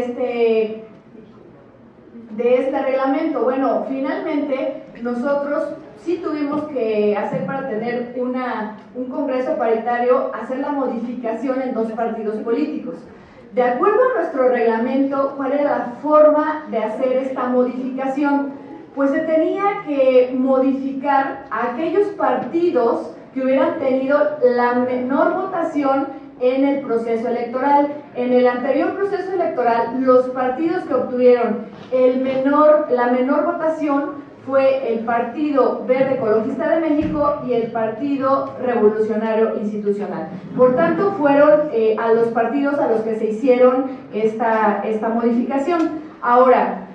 este reglamento? Bueno, finalmente nosotros sí tuvimos que hacer, para tener un congreso paritario, hacer la modificación en 2 partidos políticos. De acuerdo a nuestro reglamento, ¿cuál era la forma de hacer esta modificación? Pues se tenía que modificar a aquellos partidos que hubieran tenido la menor votación en el proceso electoral. En el anterior proceso electoral, los partidos que obtuvieron la menor votación fue el Partido Verde Ecologista de México y el Partido Revolucionario Institucional. Por tanto, fueron a los partidos a los que se hicieron esta modificación. Ahora,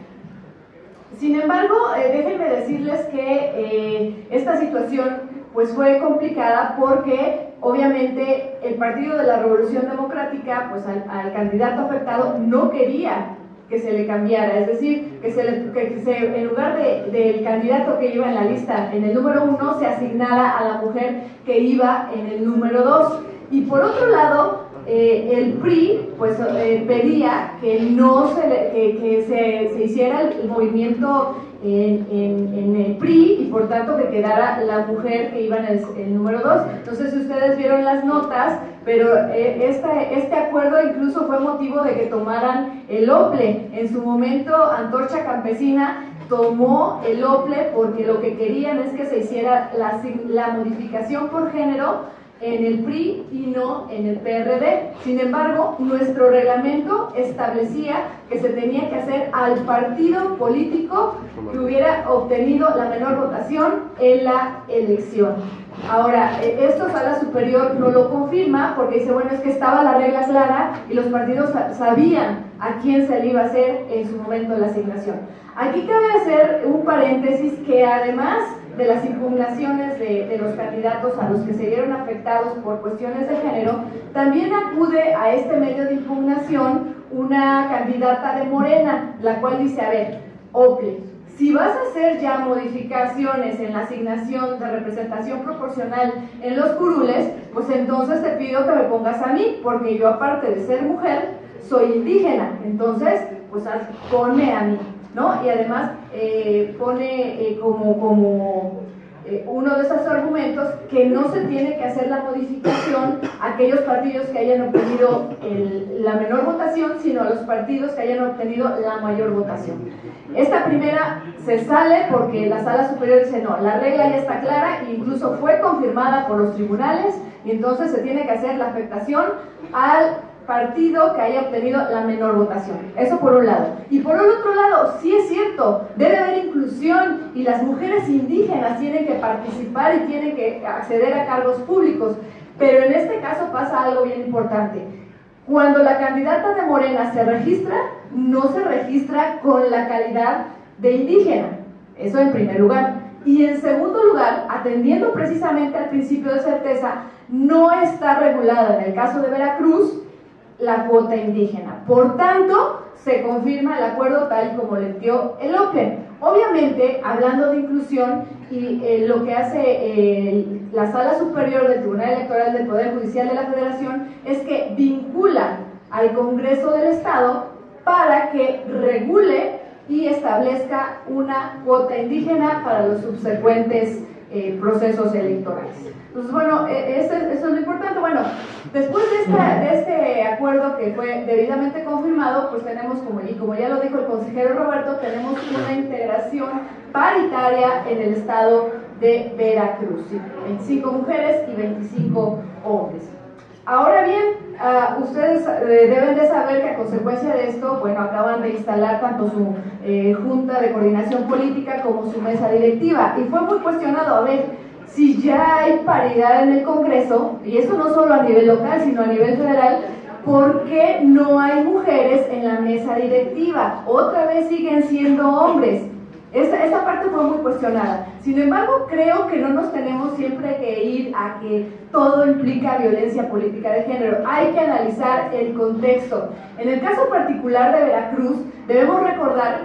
sin embargo, déjenme decirles que esta situación pues fue complicada porque obviamente el Partido de la Revolución Democrática, pues al candidato afectado no quería que se le cambiara, es decir, que en lugar del candidato que iba en la lista en el número 1, se asignara a la mujer que iba en el número 2. Y por otro lado, el PRI pues pedía que se hiciera el movimiento en el PRI y por tanto que quedara la mujer que iba en el número 2. No sé si ustedes vieron las notas, pero este acuerdo incluso fue motivo de que tomaran el OPLE. En su momento, Antorcha Campesina tomó el OPLE porque lo que querían es que se hiciera la modificación por género en el PRI y no en el PRD. Sin embargo, nuestro reglamento establecía que se tenía que hacer al partido político que hubiera obtenido la menor votación en la elección. Ahora, esto Sala Superior no lo confirma porque dice, bueno, es que estaba la regla clara y los partidos sabían a quién se le iba a hacer en su momento la asignación. Aquí cabe hacer un paréntesis que además de las impugnaciones de los candidatos a los que se vieron afectados por cuestiones de género, también acude a este medio de impugnación una candidata de Morena, la cual dice, a ver, OPLE, si vas a hacer ya modificaciones en la asignación de representación proporcional en los curules, pues entonces te pido que me pongas a mí, porque yo aparte de ser mujer, soy indígena, entonces pues ponme a mí, ¿no? Y además pone como uno de esos argumentos que no se tiene que hacer la modificación a aquellos partidos que hayan obtenido la menor votación, sino a los partidos que hayan obtenido la mayor votación. Esta primera se sale porque la Sala Superior dice no, la regla ya está clara e incluso fue confirmada por los tribunales y entonces se tiene que hacer la afectación al partido que haya obtenido la menor votación. Eso por un lado. Y por el otro lado, sí es cierto, debe haber inclusión y las mujeres indígenas tienen que participar y tienen que acceder a cargos públicos. Pero en este caso pasa algo bien importante. Cuando la candidata de Morena se registra, no se registra con la calidad de indígena. Eso en primer lugar. Y en segundo lugar, atendiendo precisamente al principio de certeza, no está regulada en el caso de Veracruz la cuota indígena. Por tanto, se confirma el acuerdo tal como le dio el OPLE. Obviamente, hablando de inclusión y lo que hace la Sala Superior del Tribunal Electoral del Poder Judicial de la Federación es que vincula al Congreso del Estado para que regule y establezca una cuota indígena para los subsecuentes procesos electorales. Entonces, bueno, eso es lo importante. Bueno, después de este acuerdo que fue debidamente confirmado, pues tenemos, como ya lo dijo el consejero Roberto, tenemos una integración paritaria en el estado de Veracruz, 25 mujeres y 25 hombres. Ahora bien, ustedes deben de saber que a consecuencia de esto, bueno, acaban de instalar tanto su Junta de Coordinación Política como su mesa directiva, y fue muy cuestionado, a ver, si ya hay paridad en el Congreso, y eso no solo a nivel local, sino a nivel federal, ¿por qué no hay mujeres en la mesa directiva? Otra vez siguen siendo hombres. Esta parte fue muy cuestionada. Sin embargo, creo que no nos tenemos siempre que ir a que todo implica violencia política de género. Hay que analizar el contexto. En el caso particular de Veracruz, debemos recordar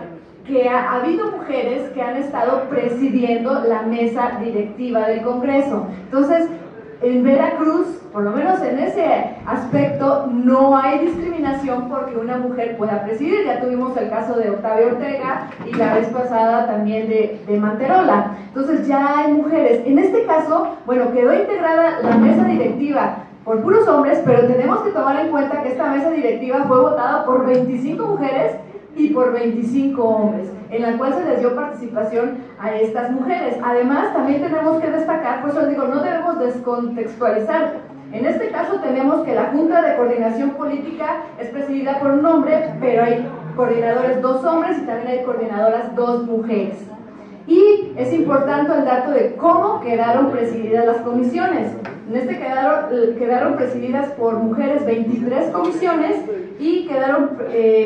que ha habido mujeres que han estado presidiendo la mesa directiva del Congreso. Entonces, en Veracruz, por lo menos en ese aspecto, no hay discriminación porque una mujer pueda presidir. Ya tuvimos el caso de Octavia Ortega y la vez pasada también de Manterola. Entonces ya hay mujeres. En este caso, bueno, quedó integrada la mesa directiva por puros hombres, pero tenemos que tomar en cuenta que esta mesa directiva fue votada por 25 mujeres y por 25 hombres, en la cual se les dio participación a estas mujeres. Además, también tenemos que destacar, por eso digo, no debemos descontextualizar. En este caso tenemos que la Junta de Coordinación Política es presidida por un hombre, pero hay coordinadores 2 hombres y también hay coordinadoras 2 mujeres. Y es importante el dato de cómo quedaron presididas las comisiones. En este quedaron presididas por mujeres 23 comisiones y quedaron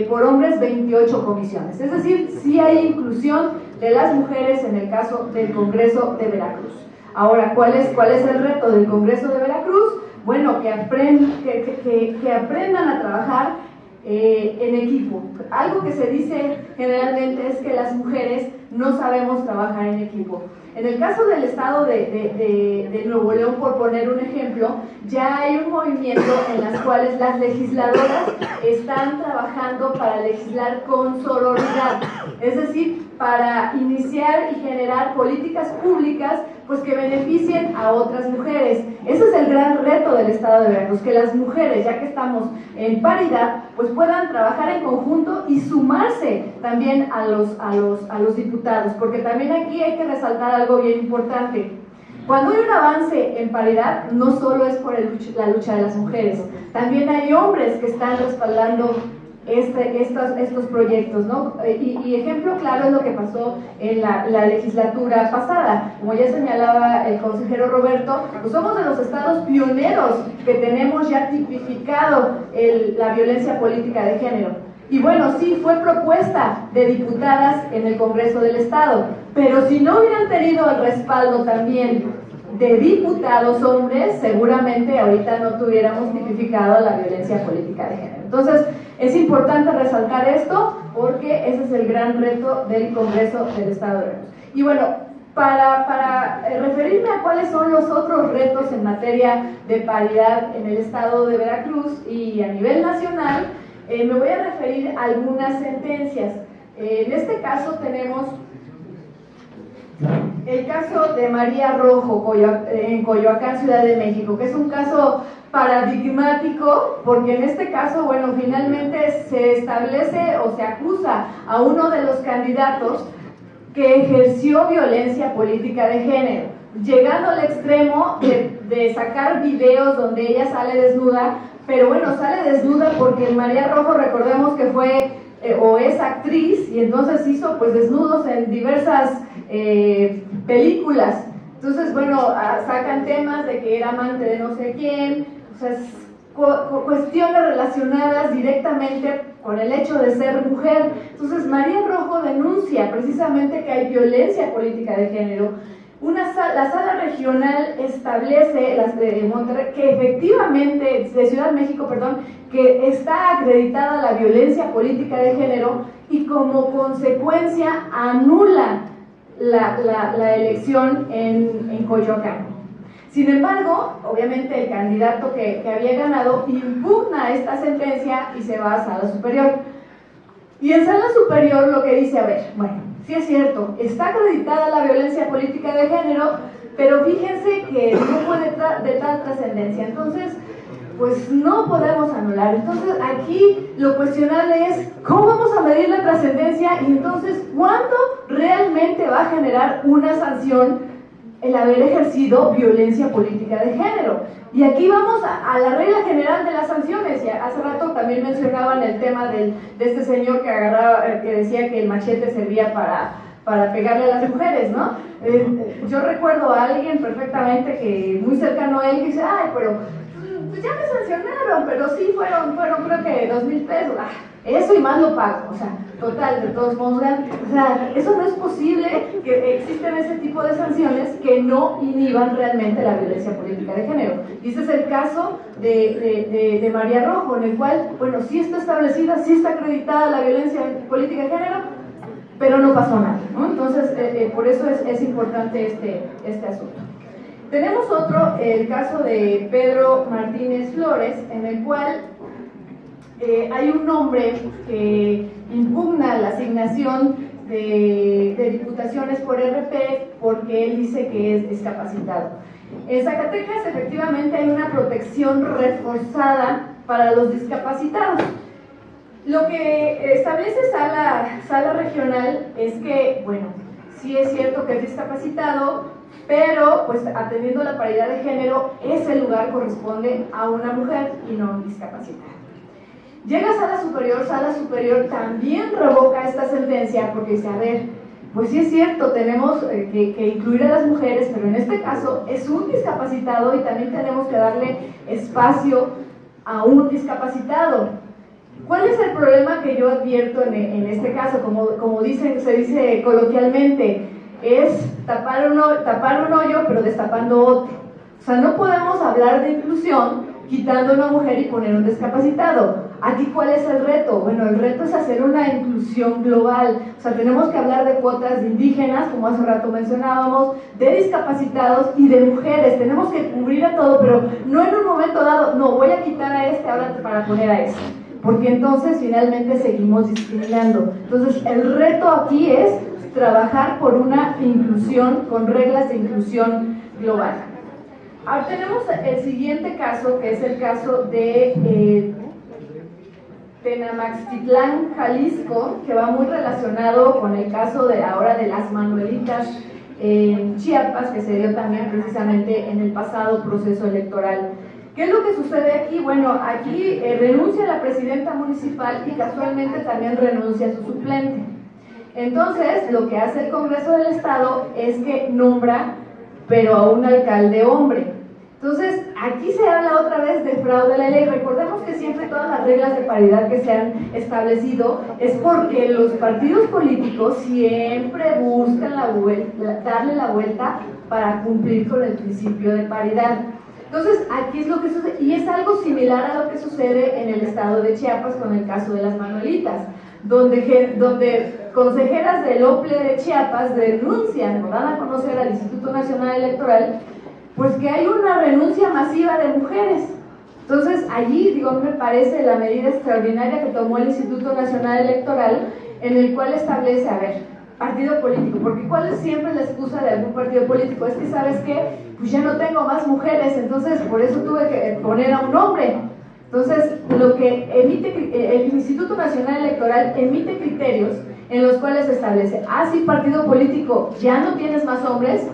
por hombres 28 comisiones. Es decir, sí hay inclusión de las mujeres en el caso del Congreso de Veracruz. Ahora, ¿cuál es el reto del Congreso de Veracruz? Bueno, que aprendan a trabajar en equipo. Algo que se dice generalmente es que las mujeres no sabemos trabajar en equipo. En el caso del estado de Nuevo León, por poner un ejemplo, ya hay un movimiento en las cuales las legisladoras están trabajando para legislar con sororidad, es decir, para iniciar y generar políticas públicas pues que beneficien a otras mujeres. Ese es el gran reto del estado de Veracruz, que las mujeres, ya que estamos en paridad, pues puedan trabajar en conjunto y sumarse también a los diputados, porque también aquí hay que resaltar algo bien importante. Cuando hay un avance en paridad, no solo es por la lucha de las mujeres, también hay hombres que están respaldando estos proyectos, ¿no? Y ejemplo claro es lo que pasó en la legislatura pasada. Como ya señalaba el consejero Roberto, pues somos de los estados pioneros que tenemos ya tipificado la violencia política de género. Y bueno, sí, fue propuesta de diputadas en el Congreso del Estado, pero si no hubieran tenido el respaldo también de diputados hombres, seguramente ahorita no tuviéramos tipificado la violencia política de género. Entonces, es importante resaltar esto porque ese es el gran reto del Congreso del Estado de Veracruz. Y bueno, para referirme a cuáles son los otros retos en materia de paridad en el Estado de Veracruz y a nivel nacional, me voy a referir a algunas sentencias. En este caso tenemos el caso de María Rojo en Coyoacán, Ciudad de México, que es un caso paradigmático, porque en este caso, bueno, finalmente se establece o se acusa a uno de los candidatos que ejerció violencia política de género, llegando al extremo de sacar videos donde ella sale desnuda, pero bueno, sale desnuda porque María Rojo, recordemos que fue o es actriz, y entonces hizo pues desnudos en diversas películas. Entonces, bueno, sacan temas de que era amante de no sé quién, o sea, cuestiones relacionadas directamente con el hecho de ser mujer. Entonces, María Rojo denuncia precisamente que hay violencia política de género. La sala regional establece de Monterrey que efectivamente, de Ciudad de México, perdón, que está acreditada la violencia política de género y como consecuencia anula la elección en Coyoacán. Sin embargo, obviamente el candidato que había ganado impugna esta sentencia y se va a sala superior. Y en sala superior lo que dice, a ver, bueno, sí es cierto, está acreditada la violencia política de género, pero fíjense que no fue de tal trascendencia, entonces pues no podemos anular. Entonces aquí lo cuestionable es ¿cómo vamos a medir la trascendencia? Y entonces ¿cuándo realmente va a generar una sanción el haber ejercido violencia política de género? Y aquí vamos a la regla general de las sanciones. Y hace rato también mencionaban el tema de este señor que decía que el machete servía para pegarle a las mujeres, ¿no? Yo recuerdo a alguien perfectamente que muy cercano a él que dice, ay, pero pues ya me sancionaron, pero sí fueron creo que 2,000 pesos. Eso y más lo pago, o sea, total, de todos modos, o sea, eso no es posible, que existen ese tipo de sanciones que no inhiban realmente la violencia política de género. Y ese es el caso de María Rojo, en el cual, bueno, sí está establecida, sí está acreditada la violencia política de género, pero no pasó nada, ¿no? Entonces, por eso es importante este asunto. Tenemos otro, el caso de Pedro Martínez Flores, en el cual hay un hombre que impugna la asignación de diputaciones por RP porque él dice que es discapacitado. En Zacatecas efectivamente hay una protección reforzada para los discapacitados. Lo que establece Sala Regional es que, bueno, sí es cierto que es discapacitado, pero pues atendiendo la paridad de género, ese lugar corresponde a una mujer y no a un discapacitado. Llega a Sala Superior también revoca esta sentencia porque dice, a ver, pues sí es cierto, tenemos que incluir a las mujeres, pero en este caso es un discapacitado y también tenemos que darle espacio a un discapacitado. ¿Cuál es el problema que yo advierto en este caso? Como se dice coloquialmente, es tapar un hoyo pero destapando otro. O sea, no podemos hablar de inclusión quitando a una mujer y poner un discapacitado. Aquí, ¿cuál es el reto? Bueno, el reto es hacer una inclusión global. O sea, tenemos que hablar de cuotas de indígenas, como hace rato mencionábamos, de discapacitados y de mujeres. Tenemos que cubrir a todo, pero no en un momento dado, no, voy a quitar a este ahora para poner a este, porque entonces finalmente seguimos discriminando. Entonces, el reto aquí es trabajar por una inclusión, con reglas de inclusión global. Ahora tenemos el siguiente caso, que es el caso de Tenamaxtitlán, Jalisco, que va muy relacionado con el caso de ahora de las Manuelitas en Chiapas, que se dio también precisamente en el pasado proceso electoral. ¿Qué es lo que sucede aquí? Bueno, aquí renuncia la presidenta municipal y casualmente también renuncia su suplente. Entonces, lo que hace el Congreso del Estado es que nombra, pero a un alcalde hombre. Entonces, aquí se habla otra vez de fraude a la ley. Recordemos que siempre todas las reglas de paridad que se han establecido es porque los partidos políticos siempre buscan darle la vuelta para cumplir con el principio de paridad. Entonces, aquí es lo que sucede, y es algo similar a lo que sucede en el estado de Chiapas con el caso de las Manuelitas, donde consejeras del OPLE de Chiapas denuncian o dan a conocer al Instituto Nacional Electoral pues que hay una renuncia masiva de mujeres. Entonces allí, digo, me parece la medida extraordinaria que tomó el Instituto Nacional Electoral, en el cual establece, a ver, partido político, porque ¿cuál es siempre la excusa de algún partido político? Es que, ¿sabes qué? Pues ya no tengo más mujeres, entonces por eso tuve que poner a un hombre. Entonces, lo que emite el Instituto Nacional Electoral emite criterios en los cuales establece, si partido político ya no tienes más hombres,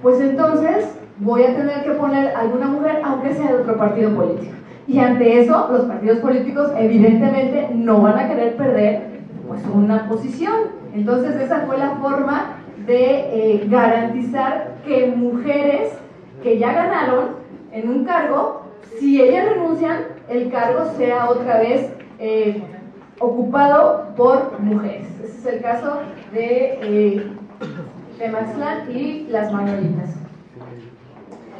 pues entonces voy a tener que poner alguna mujer, aunque sea de otro partido político. Y ante eso, los partidos políticos evidentemente no van a querer perder pues una posición. Entonces, esa fue la forma de garantizar que mujeres que ya ganaron en un cargo, si ellas renuncian, el cargo sea otra vez ocupado por mujeres. Ese es el caso de Temaxtlán y las Manuelitas.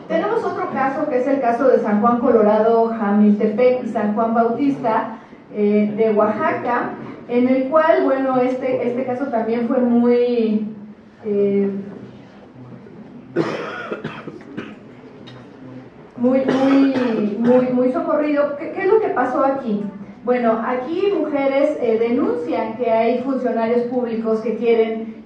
Tenemos otro caso que es el caso de San Juan Colorado, Jamiltepec y San Juan Bautista de Oaxaca, en el cual, bueno, este caso también fue muy socorrido. ¿Qué es lo que pasó aquí? Bueno, aquí mujeres denuncian que hay funcionarios públicos que quieren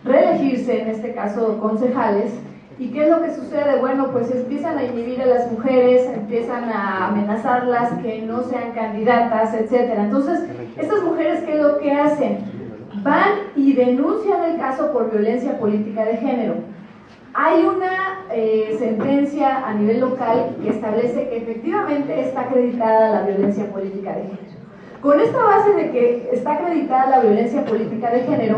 reelegirse, en este caso concejales. ¿Y qué es lo que sucede? Bueno, pues empiezan a inhibir a las mujeres, empiezan a amenazarlas que no sean candidatas, etcétera. Entonces, estas mujeres, ¿qué es lo que hacen? Van y denuncian el caso por violencia política de género. Hay una sentencia a nivel local que establece que efectivamente está acreditada la violencia política de género. Con esta base de que está acreditada la violencia política de género,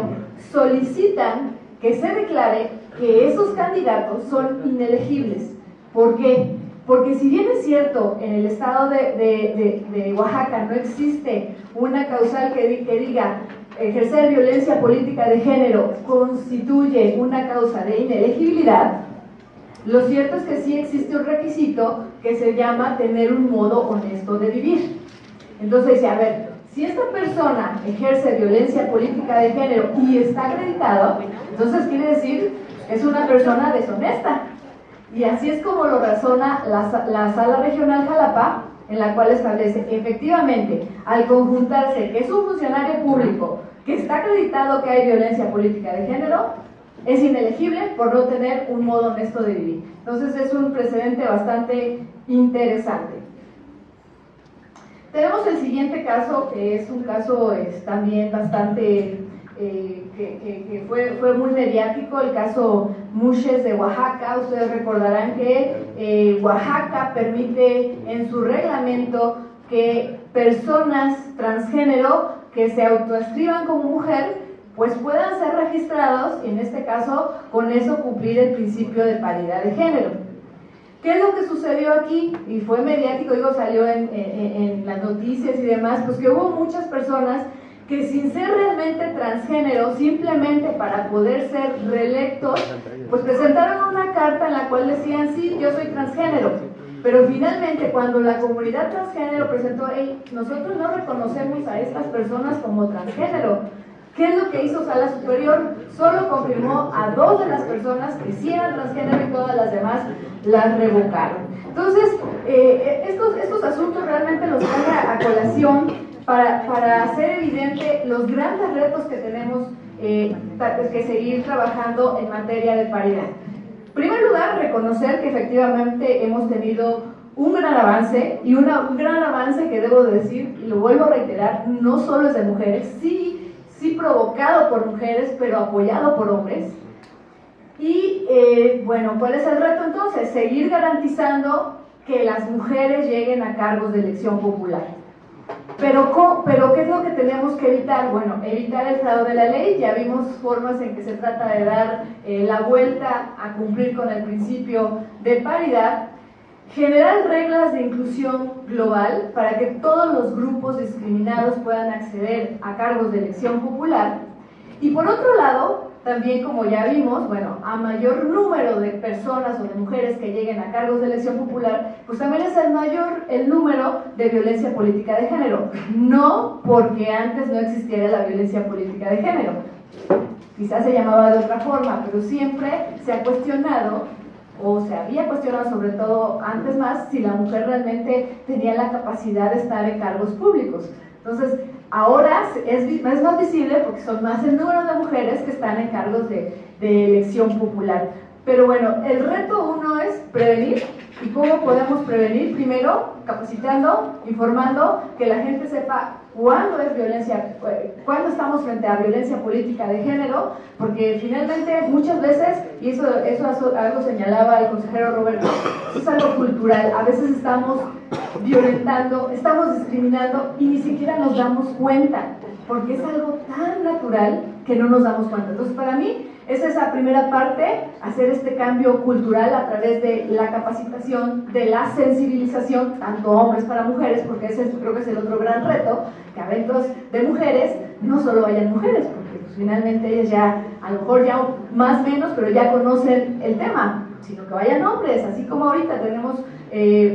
solicitan que se declare que esos candidatos son inelegibles. ¿Por qué? Porque si bien es cierto, en el estado de Oaxaca no existe una causal que diga ejercer violencia política de género constituye una causa de inelegibilidad, lo cierto es que sí existe un requisito que se llama tener un modo honesto de vivir. Entonces dice, a ver, Si esta persona ejerce violencia política de género y está acreditado, entonces quiere decir que es una persona deshonesta. Y así es como lo razona la Sala Regional Jalapa, en la cual establece que efectivamente, al conjuntarse que es un funcionario público que está acreditado que hay violencia política de género, es inelegible por no tener un modo honesto de vivir. Entonces es un precedente bastante interesante. Tenemos el siguiente caso, que es un caso también bastante, que fue muy mediático, el caso Mushes de Oaxaca. Ustedes recordarán que Oaxaca permite en su reglamento que personas transgénero que se autoescriban como mujer pues puedan ser registrados, y en este caso con eso cumplir el principio de paridad de género. ¿Qué es lo que sucedió aquí? Y fue mediático, digo, salió en las noticias y demás, pues que hubo muchas personas que sin ser realmente transgénero, simplemente para poder ser reelectos, pues presentaron una carta en la cual decían, sí, yo soy transgénero. Pero finalmente, cuando la comunidad transgénero presentó, hey, nosotros no reconocemos a estas personas como transgénero, ¿qué es lo que hizo Sala Superior? Solo confirmó a 2 de las personas que sí eran transgénero y todas las demás las revocaron. Entonces, estos asuntos realmente los trae a colación para hacer evidente los grandes retos que tenemos que seguir trabajando en materia de paridad. En primer lugar, reconocer que efectivamente hemos tenido un gran avance, y un gran avance que debo decir, y lo vuelvo a reiterar, no solo es de mujeres, sí provocado por mujeres, pero apoyado por hombres. Y bueno, ¿cuál es el reto entonces? Seguir garantizando que las mujeres lleguen a cargos de elección popular. Pero ¿qué es lo que tenemos que evitar? Bueno, evitar el fraude de la ley. Ya vimos formas en que se trata de dar la vuelta a cumplir con el principio de paridad. Generar reglas de inclusión global para que todos los grupos discriminados puedan acceder a cargos de elección popular. Y por otro lado, también, como ya vimos, bueno, a mayor número de personas o de mujeres que lleguen a cargos de elección popular, pues también es el mayor el número de violencia política de género. No porque antes no existiera la violencia política de género, quizás se llamaba de otra forma, pero siempre se ha cuestionado, o se había cuestionado sobre todo antes más, si la mujer realmente tenía la capacidad de estar en cargos públicos. Entonces, ahora es más visible porque son más el número de mujeres que están en cargos de elección popular. Pero bueno, el reto uno es prevenir. ¿Y cómo podemos prevenir? Primero, capacitando, informando, que la gente sepa cuándo es violencia, cuándo estamos frente a violencia política de género, porque finalmente muchas veces, y eso algo señalaba el consejero Roberto, eso es algo cultural. A veces estamos violentando, estamos discriminando y ni siquiera nos damos cuenta, porque es algo tan natural que no nos damos cuenta. Entonces, para mí, es esa primera parte, hacer este cambio cultural a través de la capacitación, de la sensibilización, tanto hombres para mujeres, porque ese creo que es el otro gran reto, que a eventos de mujeres no solo vayan mujeres, porque pues, finalmente ellas ya, a lo mejor ya más o menos, pero ya conocen el tema, sino que vayan hombres, así como ahorita tenemos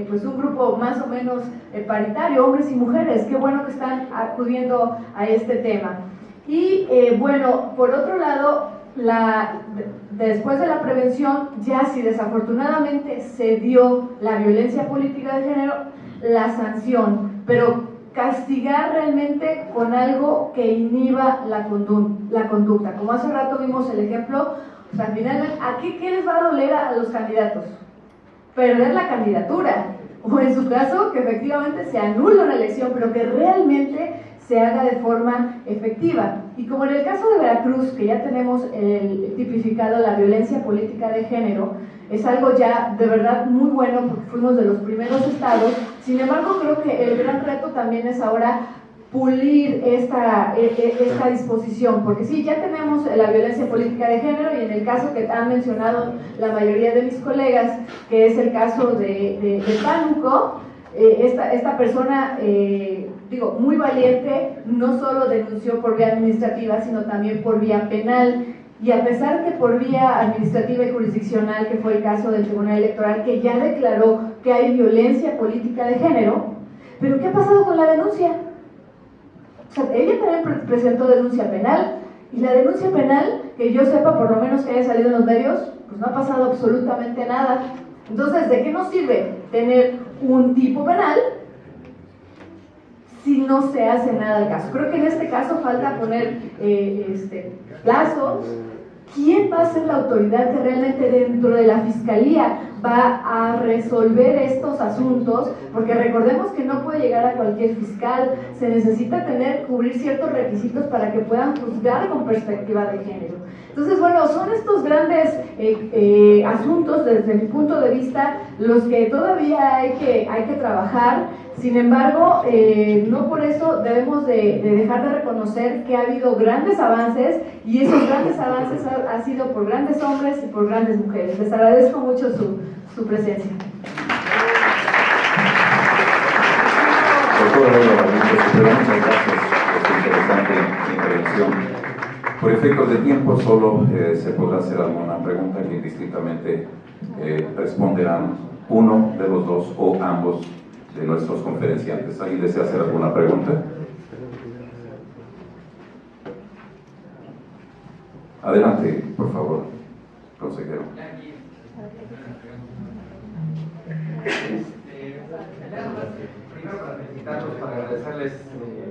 pues un grupo más o menos paritario, hombres y mujeres. Qué bueno que están acudiendo a este tema. Y bueno, por otro lado, después de la prevención, ya si desafortunadamente se dio la violencia política de género, la sanción, pero castigar realmente con algo que inhiba la conducta. Como hace rato vimos el ejemplo, o sea, finalmente, ¿qué les va a doler a los candidatos? Perder la candidatura, o en su caso, que efectivamente se anule una elección, pero que realmente se haga de forma efectiva. Y como en el caso de Veracruz, que ya tenemos tipificado la violencia política de género, es algo ya de verdad muy bueno porque fuimos de los primeros estados. Sin embargo, creo que el gran reto también es ahora pulir esta disposición, porque sí, ya tenemos la violencia política de género, y en el caso que han mencionado la mayoría de mis colegas, que es el caso de Pánuco, esta persona, digo, muy valiente, no solo denunció por vía administrativa, sino también por vía penal, y a pesar que por vía administrativa y jurisdiccional, que fue el caso del Tribunal Electoral, que ya declaró que hay violencia política de género, pero ¿qué ha pasado con la denuncia? O sea, ella también presentó denuncia penal, y la denuncia penal, que yo sepa, por lo menos que haya salido en los medios, pues no ha pasado absolutamente nada. Entonces, ¿de qué nos sirve tener un tipo penal si no se hace nada al caso? Creo que en este caso falta poner plazos. ¿Quién va a ser la autoridad que realmente dentro de la fiscalía va a resolver estos asuntos? Porque recordemos que no puede llegar a cualquier fiscal, se necesita cubrir ciertos requisitos para que puedan juzgar con perspectiva de género. Entonces, bueno, son estos grandes asuntos desde mi punto de vista los que todavía hay que trabajar. Sin embargo, no por eso debemos de dejar de reconocer que ha habido grandes avances, y esos grandes avances han sido por grandes hombres y por grandes mujeres. Les agradezco mucho su presencia. Doctora Olga Barrientos, muchas gracias por su interesante intervención. Por efectos de tiempo, solo se podrá hacer alguna pregunta que indistintamente responderán uno de los dos o ambos de nuestros conferenciantes. ¿Alguien desea hacer alguna pregunta? Adelante, por favor, consejero. Primero para felicitarlos, para agradecerles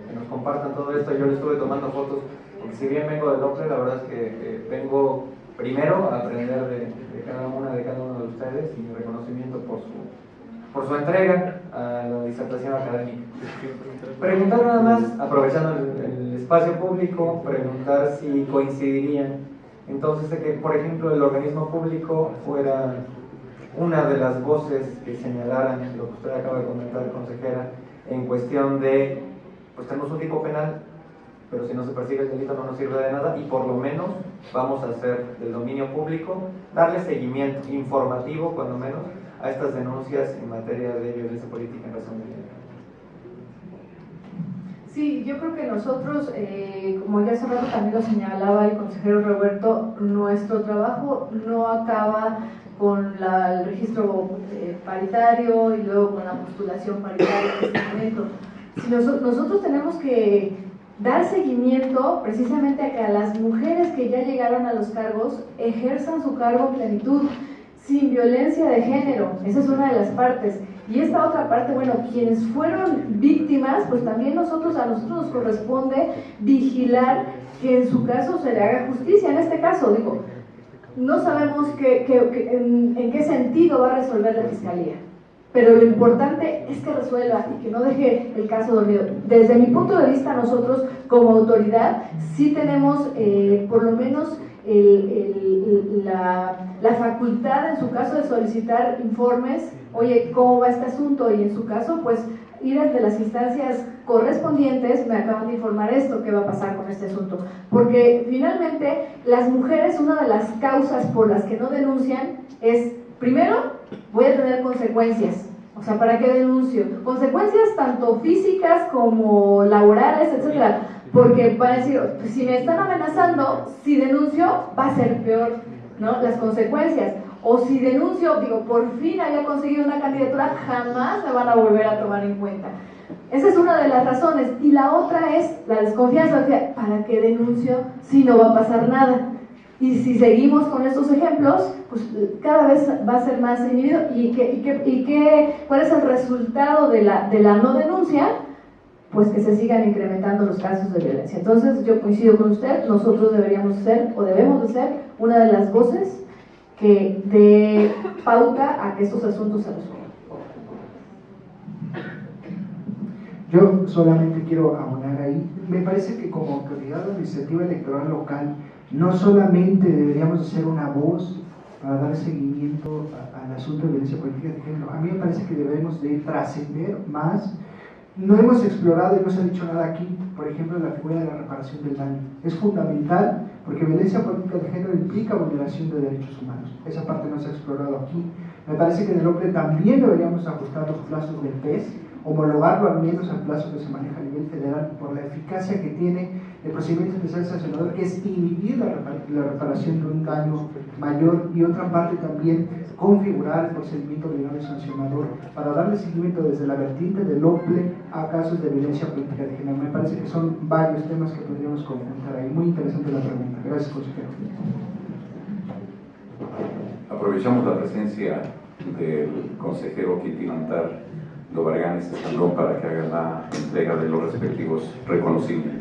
que nos compartan todo esto. Yo les estuve tomando fotos, porque si bien vengo del Doppler, la verdad es que vengo primero a aprender de cada uno de ustedes, y mi reconocimiento por su entrega a la disertación académica. Preguntar nada más, aprovechando el espacio público, preguntar si coincidirían entonces de que, por ejemplo, el organismo público fuera una de las voces que señalaran lo que usted acaba de comentar, consejera, en cuestión de, pues tenemos un tipo penal, pero si no se persigue el delito no nos sirve de nada, y por lo menos vamos a hacer del dominio público, darle seguimiento informativo, cuando menos, a estas denuncias en materia de violencia política en razón de género. Sí, yo creo que nosotros, como ya hace rato también lo señalaba el consejero Roberto, nuestro trabajo no acaba con el registro paritario y luego con la postulación paritaria en este momento. Si nosotros tenemos que dar seguimiento precisamente a que las mujeres que ya llegaron a los cargos ejerzan su cargo en plenitud, sin violencia de género. Esa es una de las partes. Y esta otra parte, bueno, quienes fueron víctimas, pues también a nosotros nos corresponde vigilar que en su caso se le haga justicia. En este caso, digo, no sabemos en qué sentido va a resolver la fiscalía, pero lo importante es que resuelva y que no deje el caso dormido. Desde mi punto de vista, nosotros como autoridad sí tenemos por lo menos la facultad, en su caso, de solicitar informes. Oye, ¿cómo va este asunto? Y en su caso, pues ir ante las instancias correspondientes. Me acaban de informar esto, ¿qué va a pasar con este asunto? Porque finalmente las mujeres, una de las causas por las que no denuncian es, primero, voy a tener consecuencias. O sea, ¿para qué denuncio? Consecuencias tanto físicas como laborales, etcétera. Porque van a decir, pues, si me están amenazando, si denuncio va a ser peor, ¿no? Las consecuencias. O si denuncio, digo, por fin había conseguido una candidatura, jamás me van a volver a tomar en cuenta. Esa es una de las razones. Y la otra es la desconfianza. O sea, ¿para qué denuncio si no va a pasar nada? Y si seguimos con estos ejemplos, pues cada vez va a ser más inhibido. ¿Cuál es el resultado de la no denuncia? Pues que se sigan incrementando los casos de violencia. Entonces yo coincido con usted, nosotros deberíamos ser o debemos de ser una de las voces que dé pauta a que estos asuntos se resuelvan. Yo solamente quiero abonar ahí, me parece que como autoridad administrativa electoral local no solamente deberíamos ser una voz para dar seguimiento al asunto de violencia política de género, a mí me parece que debemos de trascender más. No hemos explorado y no se ha dicho nada aquí, por ejemplo, la figura de la reparación del daño. Es fundamental porque violencia política de género implica vulneración de derechos humanos. Esa parte no se ha explorado aquí. Me parece que en el OPLE también deberíamos ajustar los plazos del PES, homologarlo al menos al plazo que se maneja a nivel federal por la eficacia que tiene el procedimiento especial sancionador, que es inhibir la reparación de un daño mayor, y otra parte también configurar el procedimiento legal y sancionador para darle seguimiento desde la vertiente del OPLE a casos de violencia política de género. Me parece que son varios temas que podríamos conjuntar ahí. Muy interesante la pregunta. Gracias, consejero. Aprovechamos la presencia del consejero Quintino Antar Lobarganes Escandón para que haga la entrega de los respectivos reconocimientos.